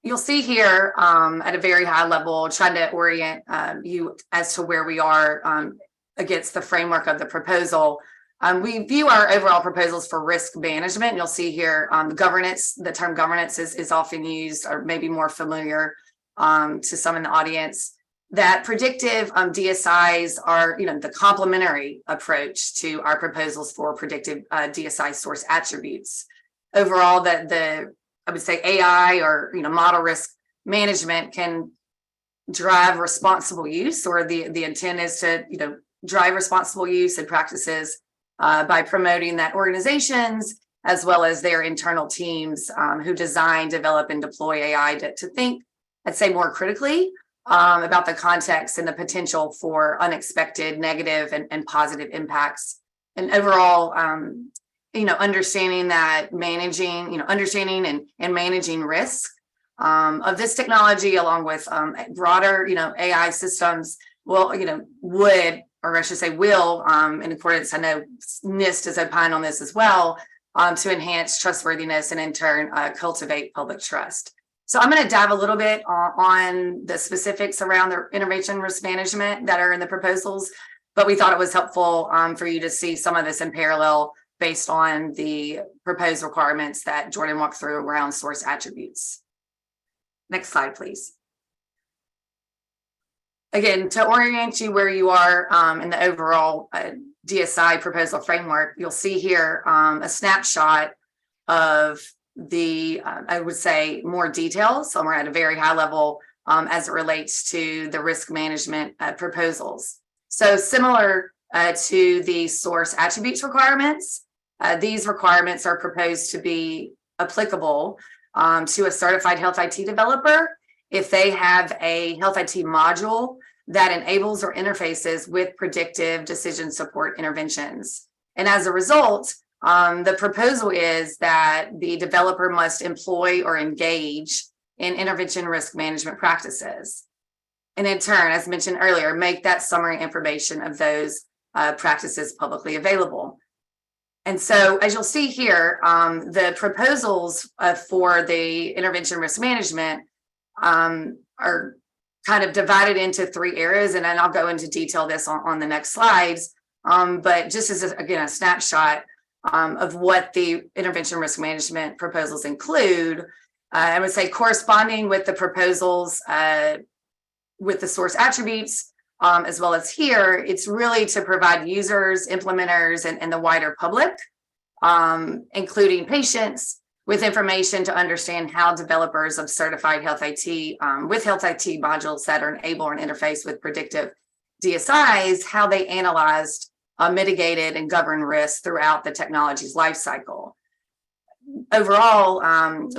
You'll see here at a very high level, trying to orient you as to where we are against the framework of the proposal. We view our overall proposals for risk management. You'll see here the term governance is often used or maybe more familiar to some in the audience. That predictive DSIs are the complementary approach to our proposals for predictive DSI source attributes. Overall, I would say AI or model risk management can drive responsible use, or the intent is to drive responsible use and practices by promoting that organizations as well as their internal teams who design, develop, and deploy AI to think, I'd say, more critically about the context and the potential for unexpected negative and positive impacts. And overall, understanding that understanding and managing risk of this technology, along with broader, AI systems, will, or I should say will, in accordance, I know NIST has opined on this as well, to enhance trustworthiness and in turn cultivate public trust. So I'm going to dive a little bit on the specifics around the intervention risk management that are in the proposals, but we thought it was helpful for you to see some of this in parallel based on the proposed requirements that Jordan walked through around source attributes. Next slide, please. Again, to orient you where you are in the overall DSI proposal framework, you'll see here a snapshot of the, I would say, more details. So we're at a very high level as it relates to the risk management proposals. So similar to the source attributes requirements, these requirements are proposed to be applicable to a certified health IT developer if they have a health IT module that enables or interfaces with predictive decision support interventions. And as a result, the proposal is that the developer must employ or engage in intervention risk management practices. And in turn, as mentioned earlier, make that summary information of those practices publicly available. And so, as you'll see here, the proposals for the intervention risk management are kind of divided into 3 areas, and then I'll go into detail this on the next slides. But just as, again, a snapshot of what the intervention risk management proposals include, I would say corresponding with the proposals with the source attributes, as well as here, it's really to provide users, implementers, and the wider public, including patients, with information to understand how developers of certified health IT with health IT modules that are enable and interface with predictive DSIs, how they analyzed, mitigated, and govern risks throughout the technology's life cycle. Overall,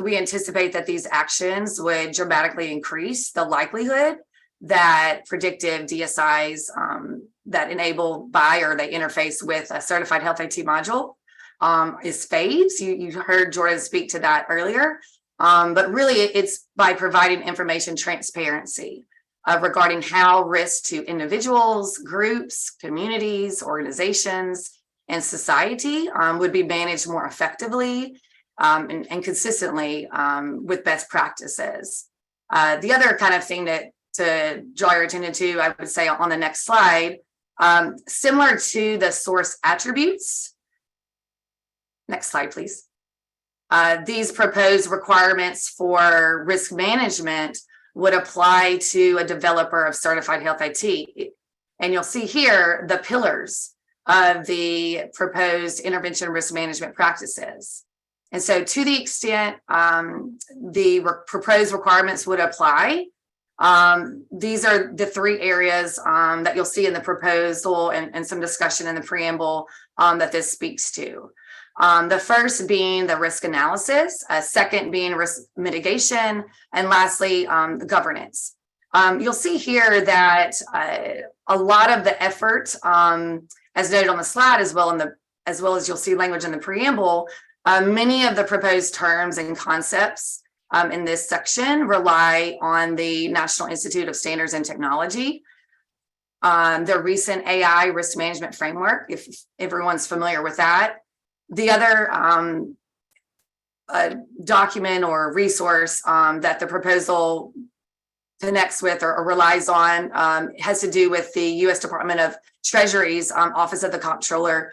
we anticipate that these actions would dramatically increase the likelihood that predictive DSIs that enable by or they interface with a certified health IT module is FAVES. You heard Jordan speak to that earlier, but really it's by providing information transparency regarding how risks to individuals, groups, communities, organizations, and society would be managed more effectively and consistently with best practices. The other kind of thing that to draw your attention to, I would say on the next slide, similar to the source attributes. Next slide, please. These proposed requirements for risk management would apply to a developer of certified health IT. And you'll see here the pillars of the proposed intervention risk management practices. And so to the extent the proposed requirements would apply, these are the 3 areas that you'll see in the proposal and some discussion in the preamble that this speaks to. The first being the risk analysis, second being risk mitigation, and lastly, the governance. You'll see here that a lot of the effort, as noted on the slide, as well as you'll see language in the preamble, many of the proposed terms and concepts in this section rely on the National Institute of Standards and Technology, the recent AI risk management framework, if everyone's familiar with that. The other document or resource that the proposal connects with or relies on has to do with the U.S. Department of Treasury's Office of the Comptroller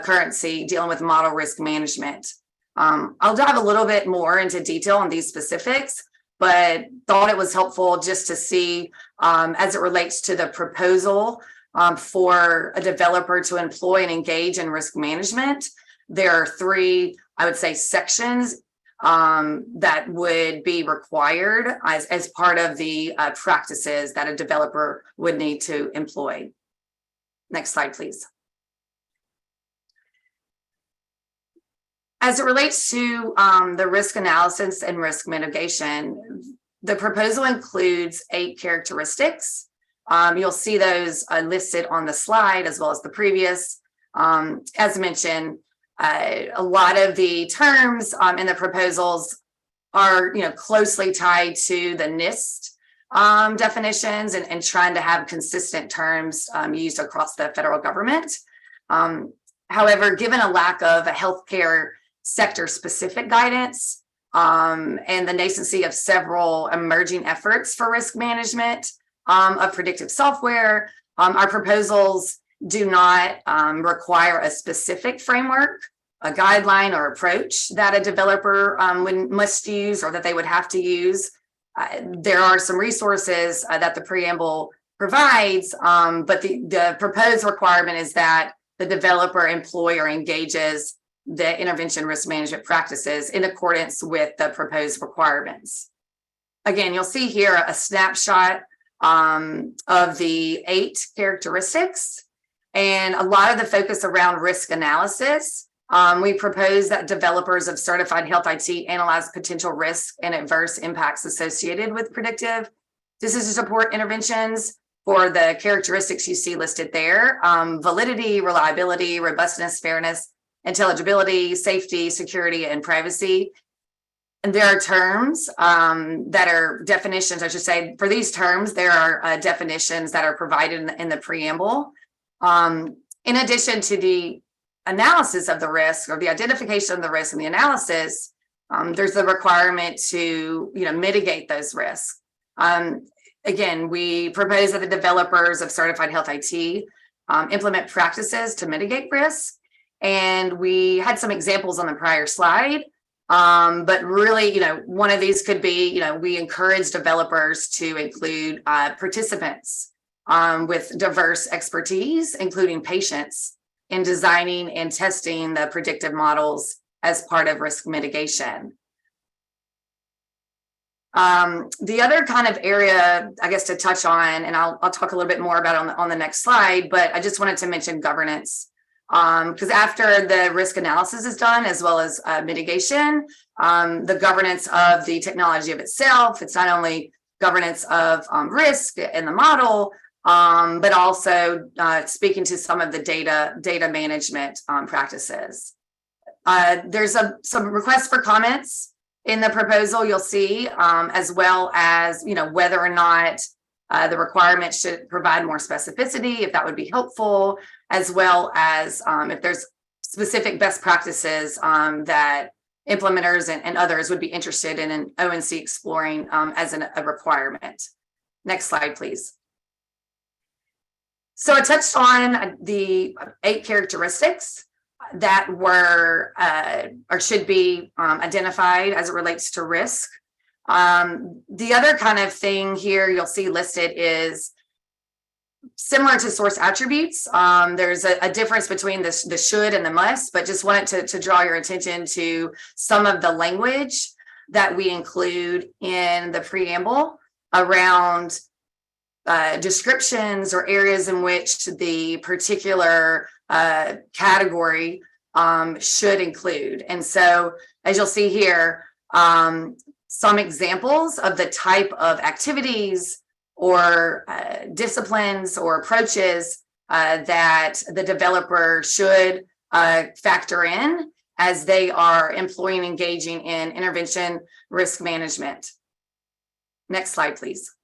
Currency, dealing with model risk management. I'll dive a little bit more into detail on these specifics, but thought it was helpful just to see as it relates to the proposal for a developer to employ and engage in risk management. There are 3, I would say, sections that would be required as part of the practices that a developer would need to employ. Next slide, please. As it relates to the risk analysis and risk mitigation, the proposal includes 8 characteristics. You'll see those listed on the slide as well as the previous. As mentioned, a lot of the terms in the proposals are closely tied to the NIST definitions and trying to have consistent terms used across the federal government. However, given a lack of a healthcare sector specific guidance, and the nascency of several emerging efforts for risk management of predictive software. Our proposals do not require a specific framework, a guideline or approach that a developer must use or that they would have to use. There are some resources that the preamble provides, but the proposed requirement is that the developer employ or engages the intervention risk management practices in accordance with the proposed requirements. Again, you'll see here a snapshot of the 8 characteristics and a lot of the focus around risk analysis. We propose that developers of certified health IT analyze potential risks and adverse impacts associated with predictive decision support interventions for the characteristics you see listed there: validity, reliability, robustness, fairness, intelligibility, safety, security, and privacy. And there are terms that are definitions, I should say. For these terms, there are definitions that are provided in the preamble. In addition to the analysis of the risk, or the identification of the risk and the analysis, there's the requirement to mitigate those risks. Again, we propose that the developers of certified health IT implement practices to mitigate risk. And we had some examples on the prior slide, but really, one of these could be, we encourage developers to include participants with diverse expertise, including patients, in designing and testing the predictive models as part of risk mitigation. The other kind of area, I guess, to touch on, and I'll talk a little bit more about on the next slide, but I just wanted to mention governance. Because after the risk analysis is done, as well as mitigation, the governance of the technology of itself, it's not only governance of risk in the model, but also speaking to some of the data management practices. There's some requests for comments in the proposal, you'll see, as well as whether or not the requirement should provide more specificity, if that would be helpful, as well as if there's specific best practices that implementers and others would be interested in an ONC exploring as a requirement. Next slide, please. So I touched on the 8 characteristics that were or should be identified as it relates to risk. The other kind of thing here you'll see listed is similar to source attributes. There's a difference between the should and the must, but just wanted to draw your attention to some of the language that we include in the preamble around descriptions or areas in which the particular category should include. And so, as you'll see here, some examples of the type of activities or disciplines or approaches that the developer should factor in as they are employing, engaging in intervention risk management. Next slide, please.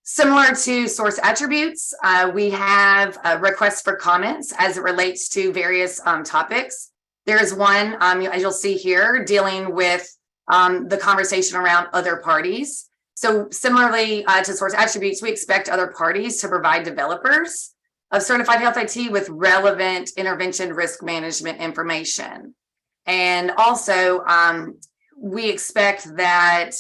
Similar to source attributes, we have requests for comments as it relates to various topics. There is one, as you'll see here, dealing with the conversation around other parties. So similarly to source attributes, we expect other parties to provide developers of certified health IT with relevant intervention risk management information. And also, we expect that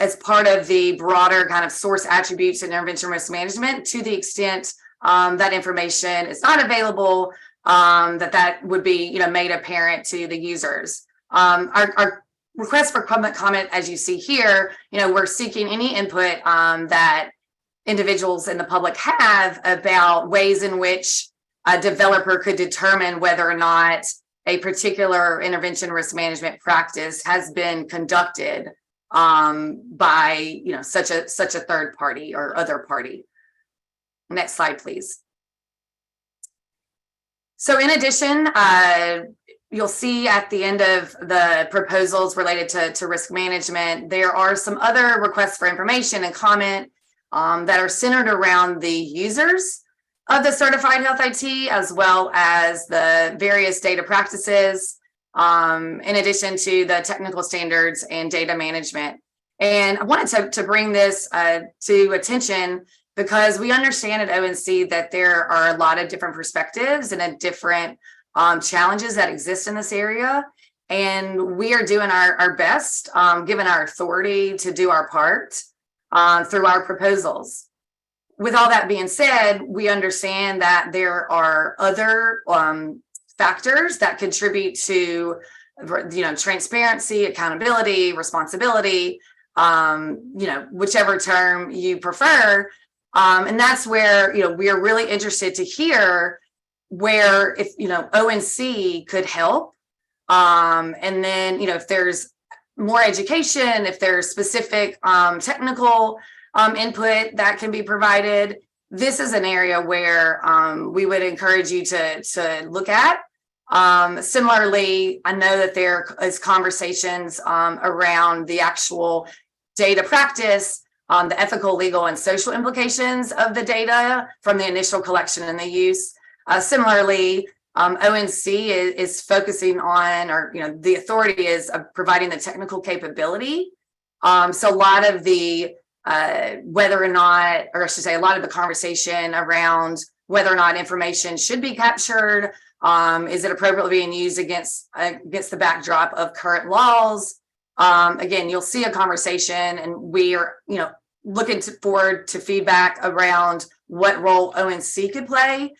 as part of the broader kind of source attributes and intervention risk management, to the extent that information is not available, that would be made apparent to the users. Our request for comment, as you see here, we're seeking any input that individuals in the public have about ways in which a developer could determine whether or not a particular intervention risk management practice has been conducted by such a third party or other party. Next slide, please. So in addition, you'll see at the end of the proposals related to risk management, there are some other requests for information and comment that are centered around the users of the certified health IT, as well as the various data practices, in addition to the technical standards and data management. And I wanted to bring this to attention because we understand at ONC that there are a lot of different perspectives and different challenges that exist in this area. And we are doing our best, given our authority, to do our part through our proposals. With all that being said, we understand that there are other factors that contribute to, transparency, accountability, responsibility, whichever term you prefer. And that's where, we are really interested to hear where, if, ONC could help. And then, if there's more education, if there's specific technical input that can be provided, this is an area where we would encourage you to look at. Similarly, I know that there is conversations around the actual data practice, the ethical, legal, and social implications of the data from the initial collection and the use. Similarly, ONC is focusing on, or the authority is providing the technical capability. So a lot of the whether or not, or I should say, a lot of the conversation around whether or not information should be captured, is it appropriately being used against the backdrop of current laws? Again, you'll see a conversation, and we are, looking forward to feedback around what role ONC could play,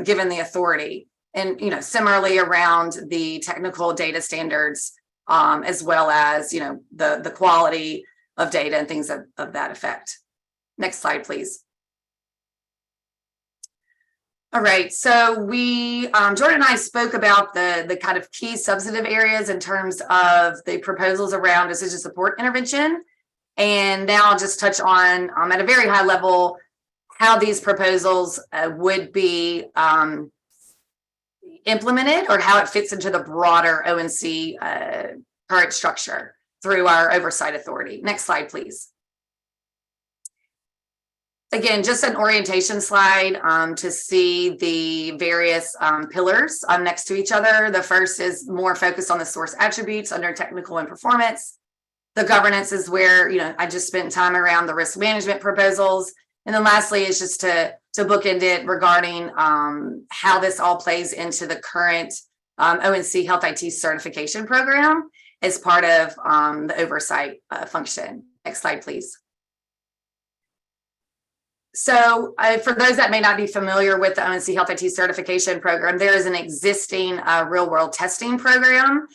given the authority, and similarly around the technical data standards, as well as the quality of data and things of that effect. Next slide, please. All right, so we, Jordan and I spoke about the kind of key substantive areas in terms of the proposals around decision support intervention. And now I'll just touch on, at a very high level, how these proposals would be implemented, or how it fits into the broader ONC current structure through our oversight authority. Next slide, please. Again, just an orientation slide to see the various pillars next to each other. The first is more focused on the source attributes under technical and performance. The governance is where, I just spent time around the risk management proposals. And then lastly is just to bookend it regarding how this all plays into the current ONC Health IT certification program as part of the oversight function. Next slide, please. So for those that may not be familiar with the ONC Health IT certification program, there is an existing real world testing program.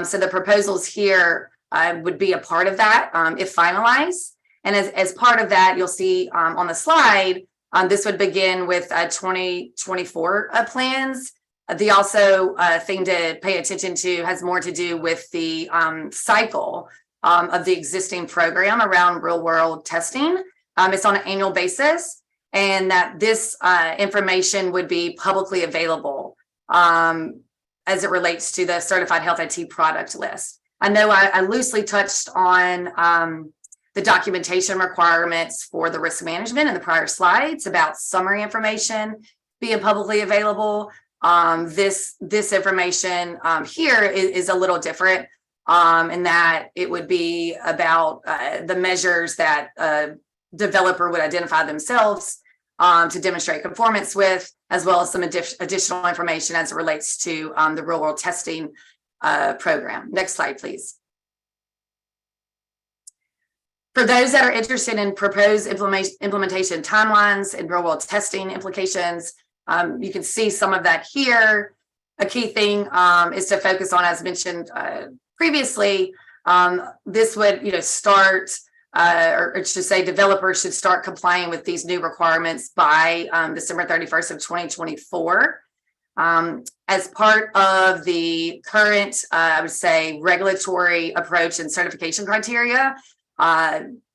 So the proposals here would be a part of that if finalized. And as part of that, you'll see on the slide, this would begin with 2024 plans. The also thing to pay attention to has more to do with the cycle of the existing program around real world testing. It's on an annual basis, and that this information would be publicly available as it relates to the certified health IT product list. I know I loosely touched on the documentation requirements for the risk management in the prior slides about summary information being publicly available. This information here is a little different in that it would be about the measures that developer would identify themselves to demonstrate conformance with, as well as some additional information as it relates to the real world testing program. Next slide, please. For those that are interested in proposed implementation timelines and real world testing implications, you can see some of that here. A key thing is to focus on, as mentioned previously, this would start or should say developers should start complying with these new requirements by December 31st of 2024. As part of the current, I would say, regulatory approach and certification criteria,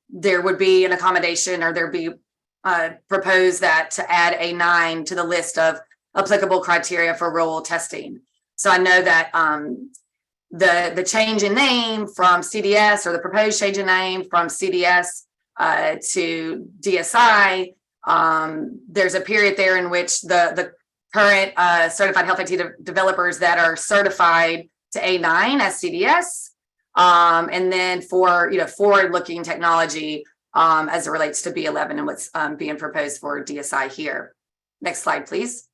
there would be an accommodation, or there'd be proposed that to add a 9 to the list of applicable criteria for real world testing. So I know that the change in name from CDS, or the proposed change in name from CDS to DSI, There's a period there in which the current certified health IT developers that are certified to A9 SCDS, and then for forward-looking technology as it relates to B11 and what's being proposed for DSI here. Next slide, please.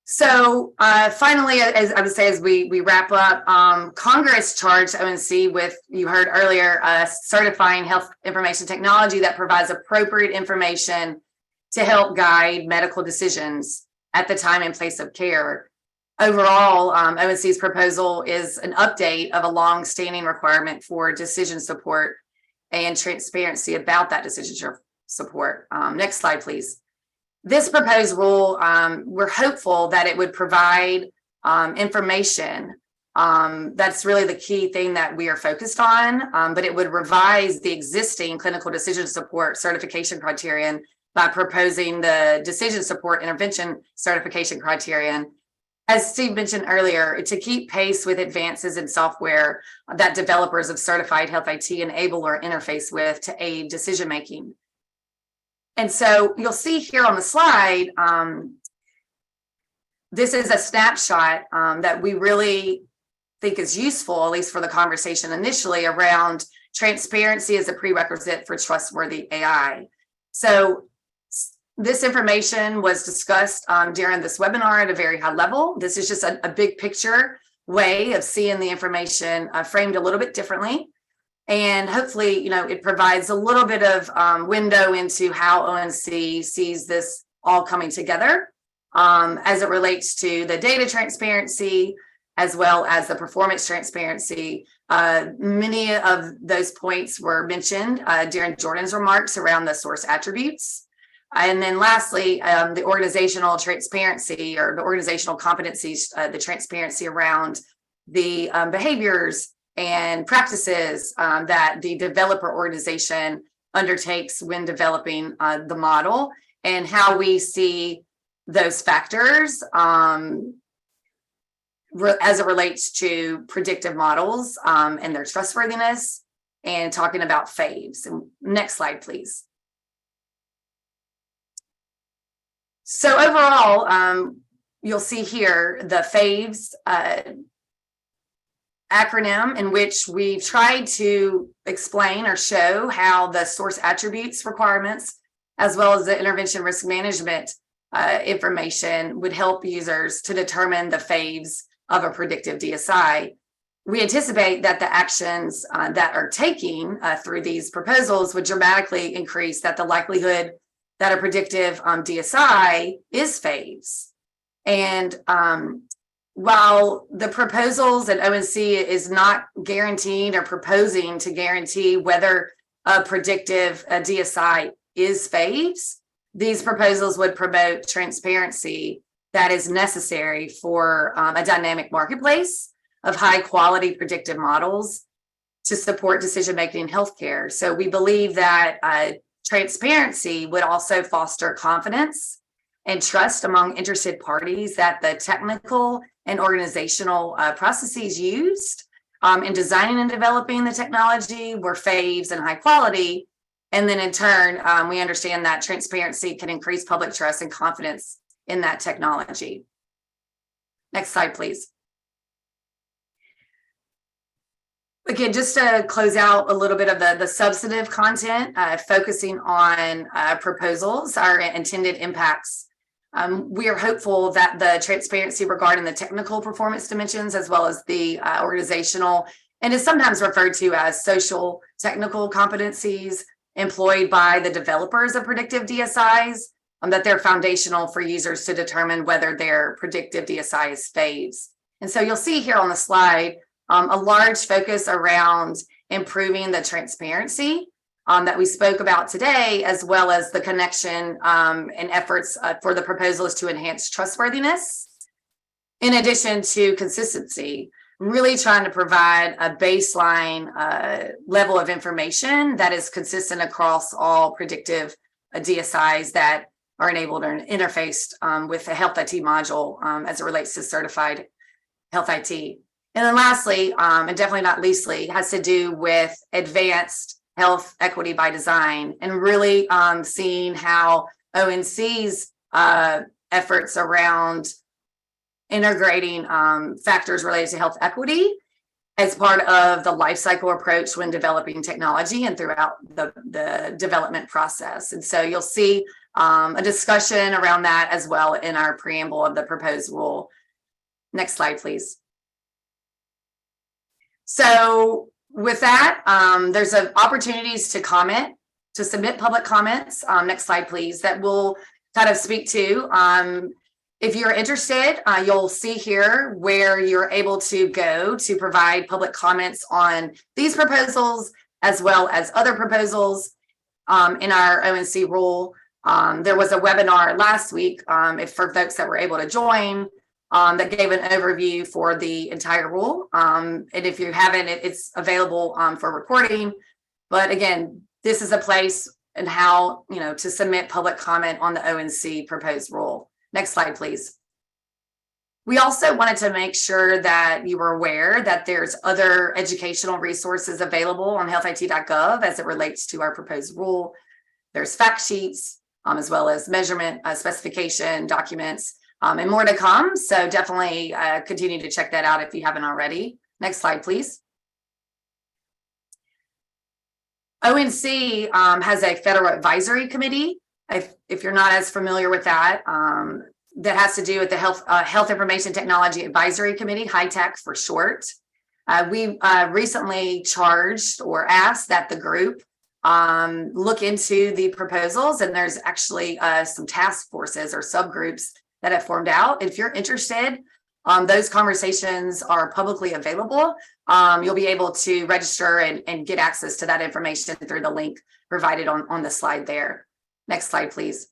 So finally, as I would say, as we wrap up, Congress charged ONC with, you heard earlier, certifying health information technology that provides appropriate information to help guide medical decisions at the time and place of care. Overall, ONC's proposal is an update of a long-standing requirement for decision support and transparency about that decision support. Next slide, please. This proposed rule, we're hopeful that it would provide information. That's really the key thing that we are focused on, but it would revise the existing clinical decision support certification criterion by proposing the decision support intervention certification criterion. As Steve mentioned earlier, to keep pace with advances in software that developers of certified health IT enable or interface with to aid decision-making. And so you'll see here on the slide, this is a snapshot that we really think is useful, at least for the conversation initially, around transparency as a prerequisite for trustworthy AI. So this information was discussed during this webinar at a very high level. This is just a big picture way of seeing the information framed a little bit differently. And hopefully, it provides a little bit of window into how ONC sees this all coming together as it relates to the data transparency, as well as the performance transparency. Many of those points were mentioned during Jordan's remarks around the source attributes. And then lastly, the organizational transparency or the organizational competencies, the transparency around the behaviors and practices that the developer organization undertakes when developing the model, and how we see those factors as it relates to predictive models and their trustworthiness, and talking about faves. And next slide, please. So overall, you'll see here the faves acronym, in which we've tried to explain or show how the source attributes requirements, as well as the intervention risk management information, would help users to determine the faves of a predictive DSI. We anticipate that the actions that are taking through these proposals would dramatically increase the likelihood that a predictive DSI is faves. And while the proposals and ONC is not guaranteed or proposing to guarantee whether a predictive DSI is faves, these proposals would promote transparency that is necessary for a dynamic marketplace of high quality predictive models to support decision-making in healthcare. So we believe that transparency would also foster confidence and trust among interested parties that the technical and organizational processes used in designing and developing the technology were faves and high quality. And then in turn, we understand that transparency can increase public trust and confidence in that technology. Next slide, please. Again, just to close out a little bit of the substantive content, focusing on proposals, our intended impacts. We are hopeful that the transparency regarding the technical performance dimensions, as well as the organizational, and is sometimes referred to as social technical competencies employed by the developers of predictive DSIs, that they're foundational for users to determine whether their predictive DSI is faves. And so you'll see here on the slide a large focus around improving the transparency that we spoke about today, as well as the connection and efforts for the proposals to enhance trustworthiness, in addition to consistency, really trying to provide a baseline level of information that is consistent across all predictive DSIs that are enabled or interfaced with the health IT module as it relates to certified health IT. And then lastly, and definitely not leastly, has to do with advanced health equity by design, and really seeing how ONC's efforts around integrating factors related to health equity as part of the life cycle approach when developing technology and throughout the development process. And so you'll see a discussion around that as well in our preamble of the proposed rule. Next slide, please. So with that, there's opportunities to comment, to submit public comments. Next slide, please, that we'll kind of speak to. If you're interested, you'll see here where you're able to go to provide public comments on these proposals as well as other proposals in our ONC rule. There was a webinar last week for folks that were able to join that gave an overview for the entire rule. And if you haven't, it's available for recording. But again, this is a place and how, to submit public comment on the ONC proposed rule. Next slide, please. We also wanted to make sure that you were aware that there's other educational resources available on healthit.gov as it relates to our proposed rule. There's fact sheets, as well as measurement specification documents, and more to come. So definitely continue to check that out if you haven't already. Next slide, please. ONC has a federal advisory committee. If you're not as familiar with that, that has to do with the Health Information Technology Advisory Committee, HITECH for short. We recently charged or asked that the group look into the proposals, and there's actually some task forces or subgroups that have formed out. If you're interested, those conversations are publicly available. You'll be able to register and get access to that information through the link provided on the slide there. Next slide, please.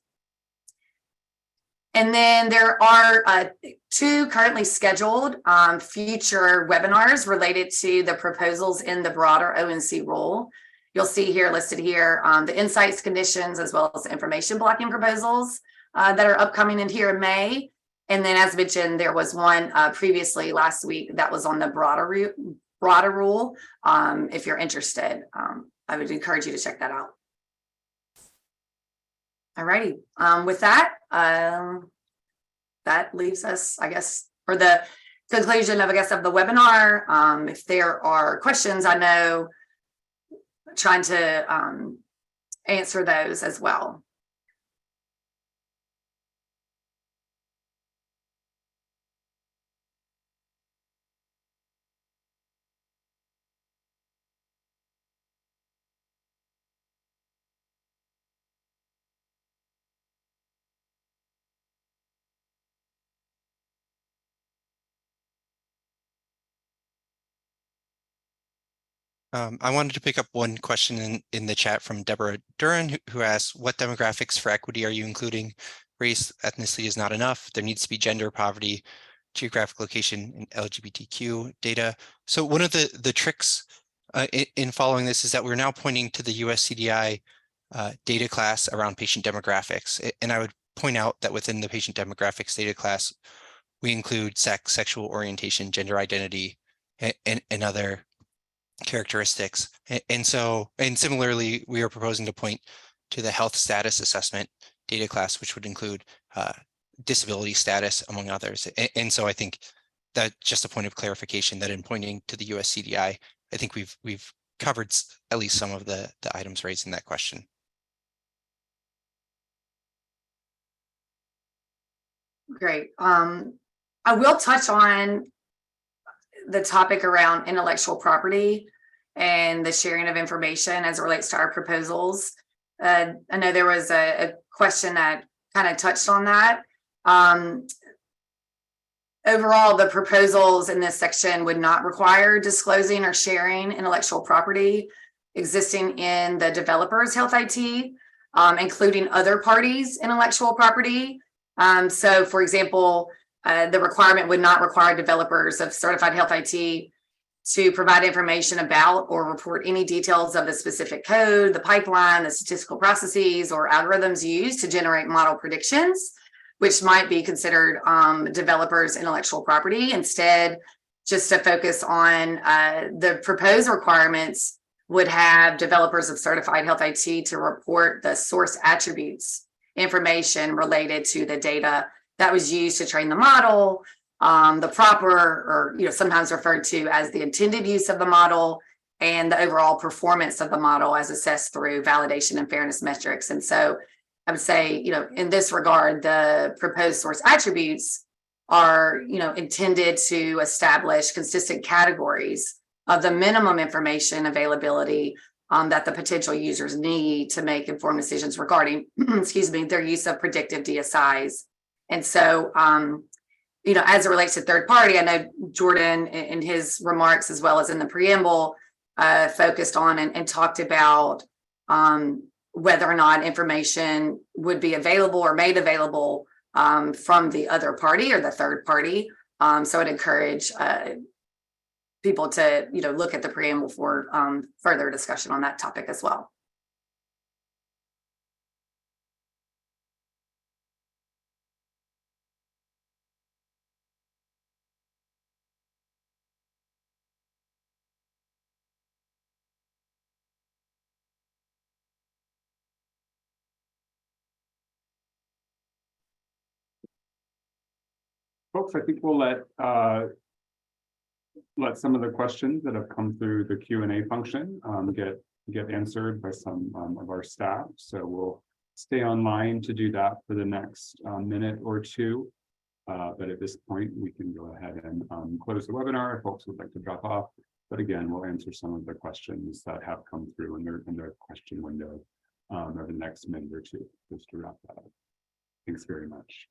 And then there are 2 currently scheduled future webinars related to the proposals in the broader ONC rule. You'll see here listed here the insights conditions as well as information blocking proposals that are upcoming in here in May. And then as mentioned, there was one previously last week that was on the broader rule. If you're interested, I would encourage you to check that out. All righty. With that, that leaves us, I guess, for the conclusion of, of the webinar. If there are questions, I know trying to answer those as well. I wanted to pick up one question in the chat from Deborah Duran, who asks, what demographics for equity are you including? Race, ethnicity is not enough. There needs to be gender, poverty, geographic location, and LGBTQ data. So one of the tricks in following this is that we're now pointing to the US CDI data class around patient demographics. And I would point out that within the patient demographics data class, we include sex, sexual orientation, gender identity, and other characteristics. And similarly, we are proposing to point to the health status assessment data class, which would include disability status, among others. And so I think that just a point of clarification that in pointing to the US CDI, I think we've covered at least some of the items raised in that question. Great. I will touch on the topic around intellectual property and the sharing of information as it relates to our proposals. I know there was a question that kind of touched on that. Overall, the proposals in this section would not require disclosing or sharing intellectual property existing in the developer's health IT, including other parties' intellectual property. So, for example, the requirement would not require developers of certified health IT to provide information about or report any details of the specific code, the pipeline, the statistical processes, or algorithms used to generate model predictions, which might be considered developers' intellectual property. Instead, just to focus on the proposed requirements would have developers of certified health IT to report the source attributes information related to the data that was used to train the model, the proper, or sometimes referred to as the intended use of the model, and the overall performance of the model as assessed through validation and fairness metrics. And so I would say, in this regard, the proposed source attributes are, intended to establish consistent categories of the minimum information availability that the potential users need to make informed decisions regarding, their use of predictive DSIs. And so, as it relates to third party, I know Jordan in his remarks, as well as in the preamble, focused on and talked about whether or not information would be available or made available from the other party or the third party. So I'd encourage people to, look at the preamble for further discussion on that topic as well. Folks, I think we'll let some of the questions that have come through the Q&A function get answered by some of our staff. So we'll stay online to do that for the next minute or two. But at this point, we can go ahead and close the webinar if folks would like to drop off. But again, we'll answer some of the questions that have come through in their question window over the next minute or two, just to wrap that up. Thanks very much.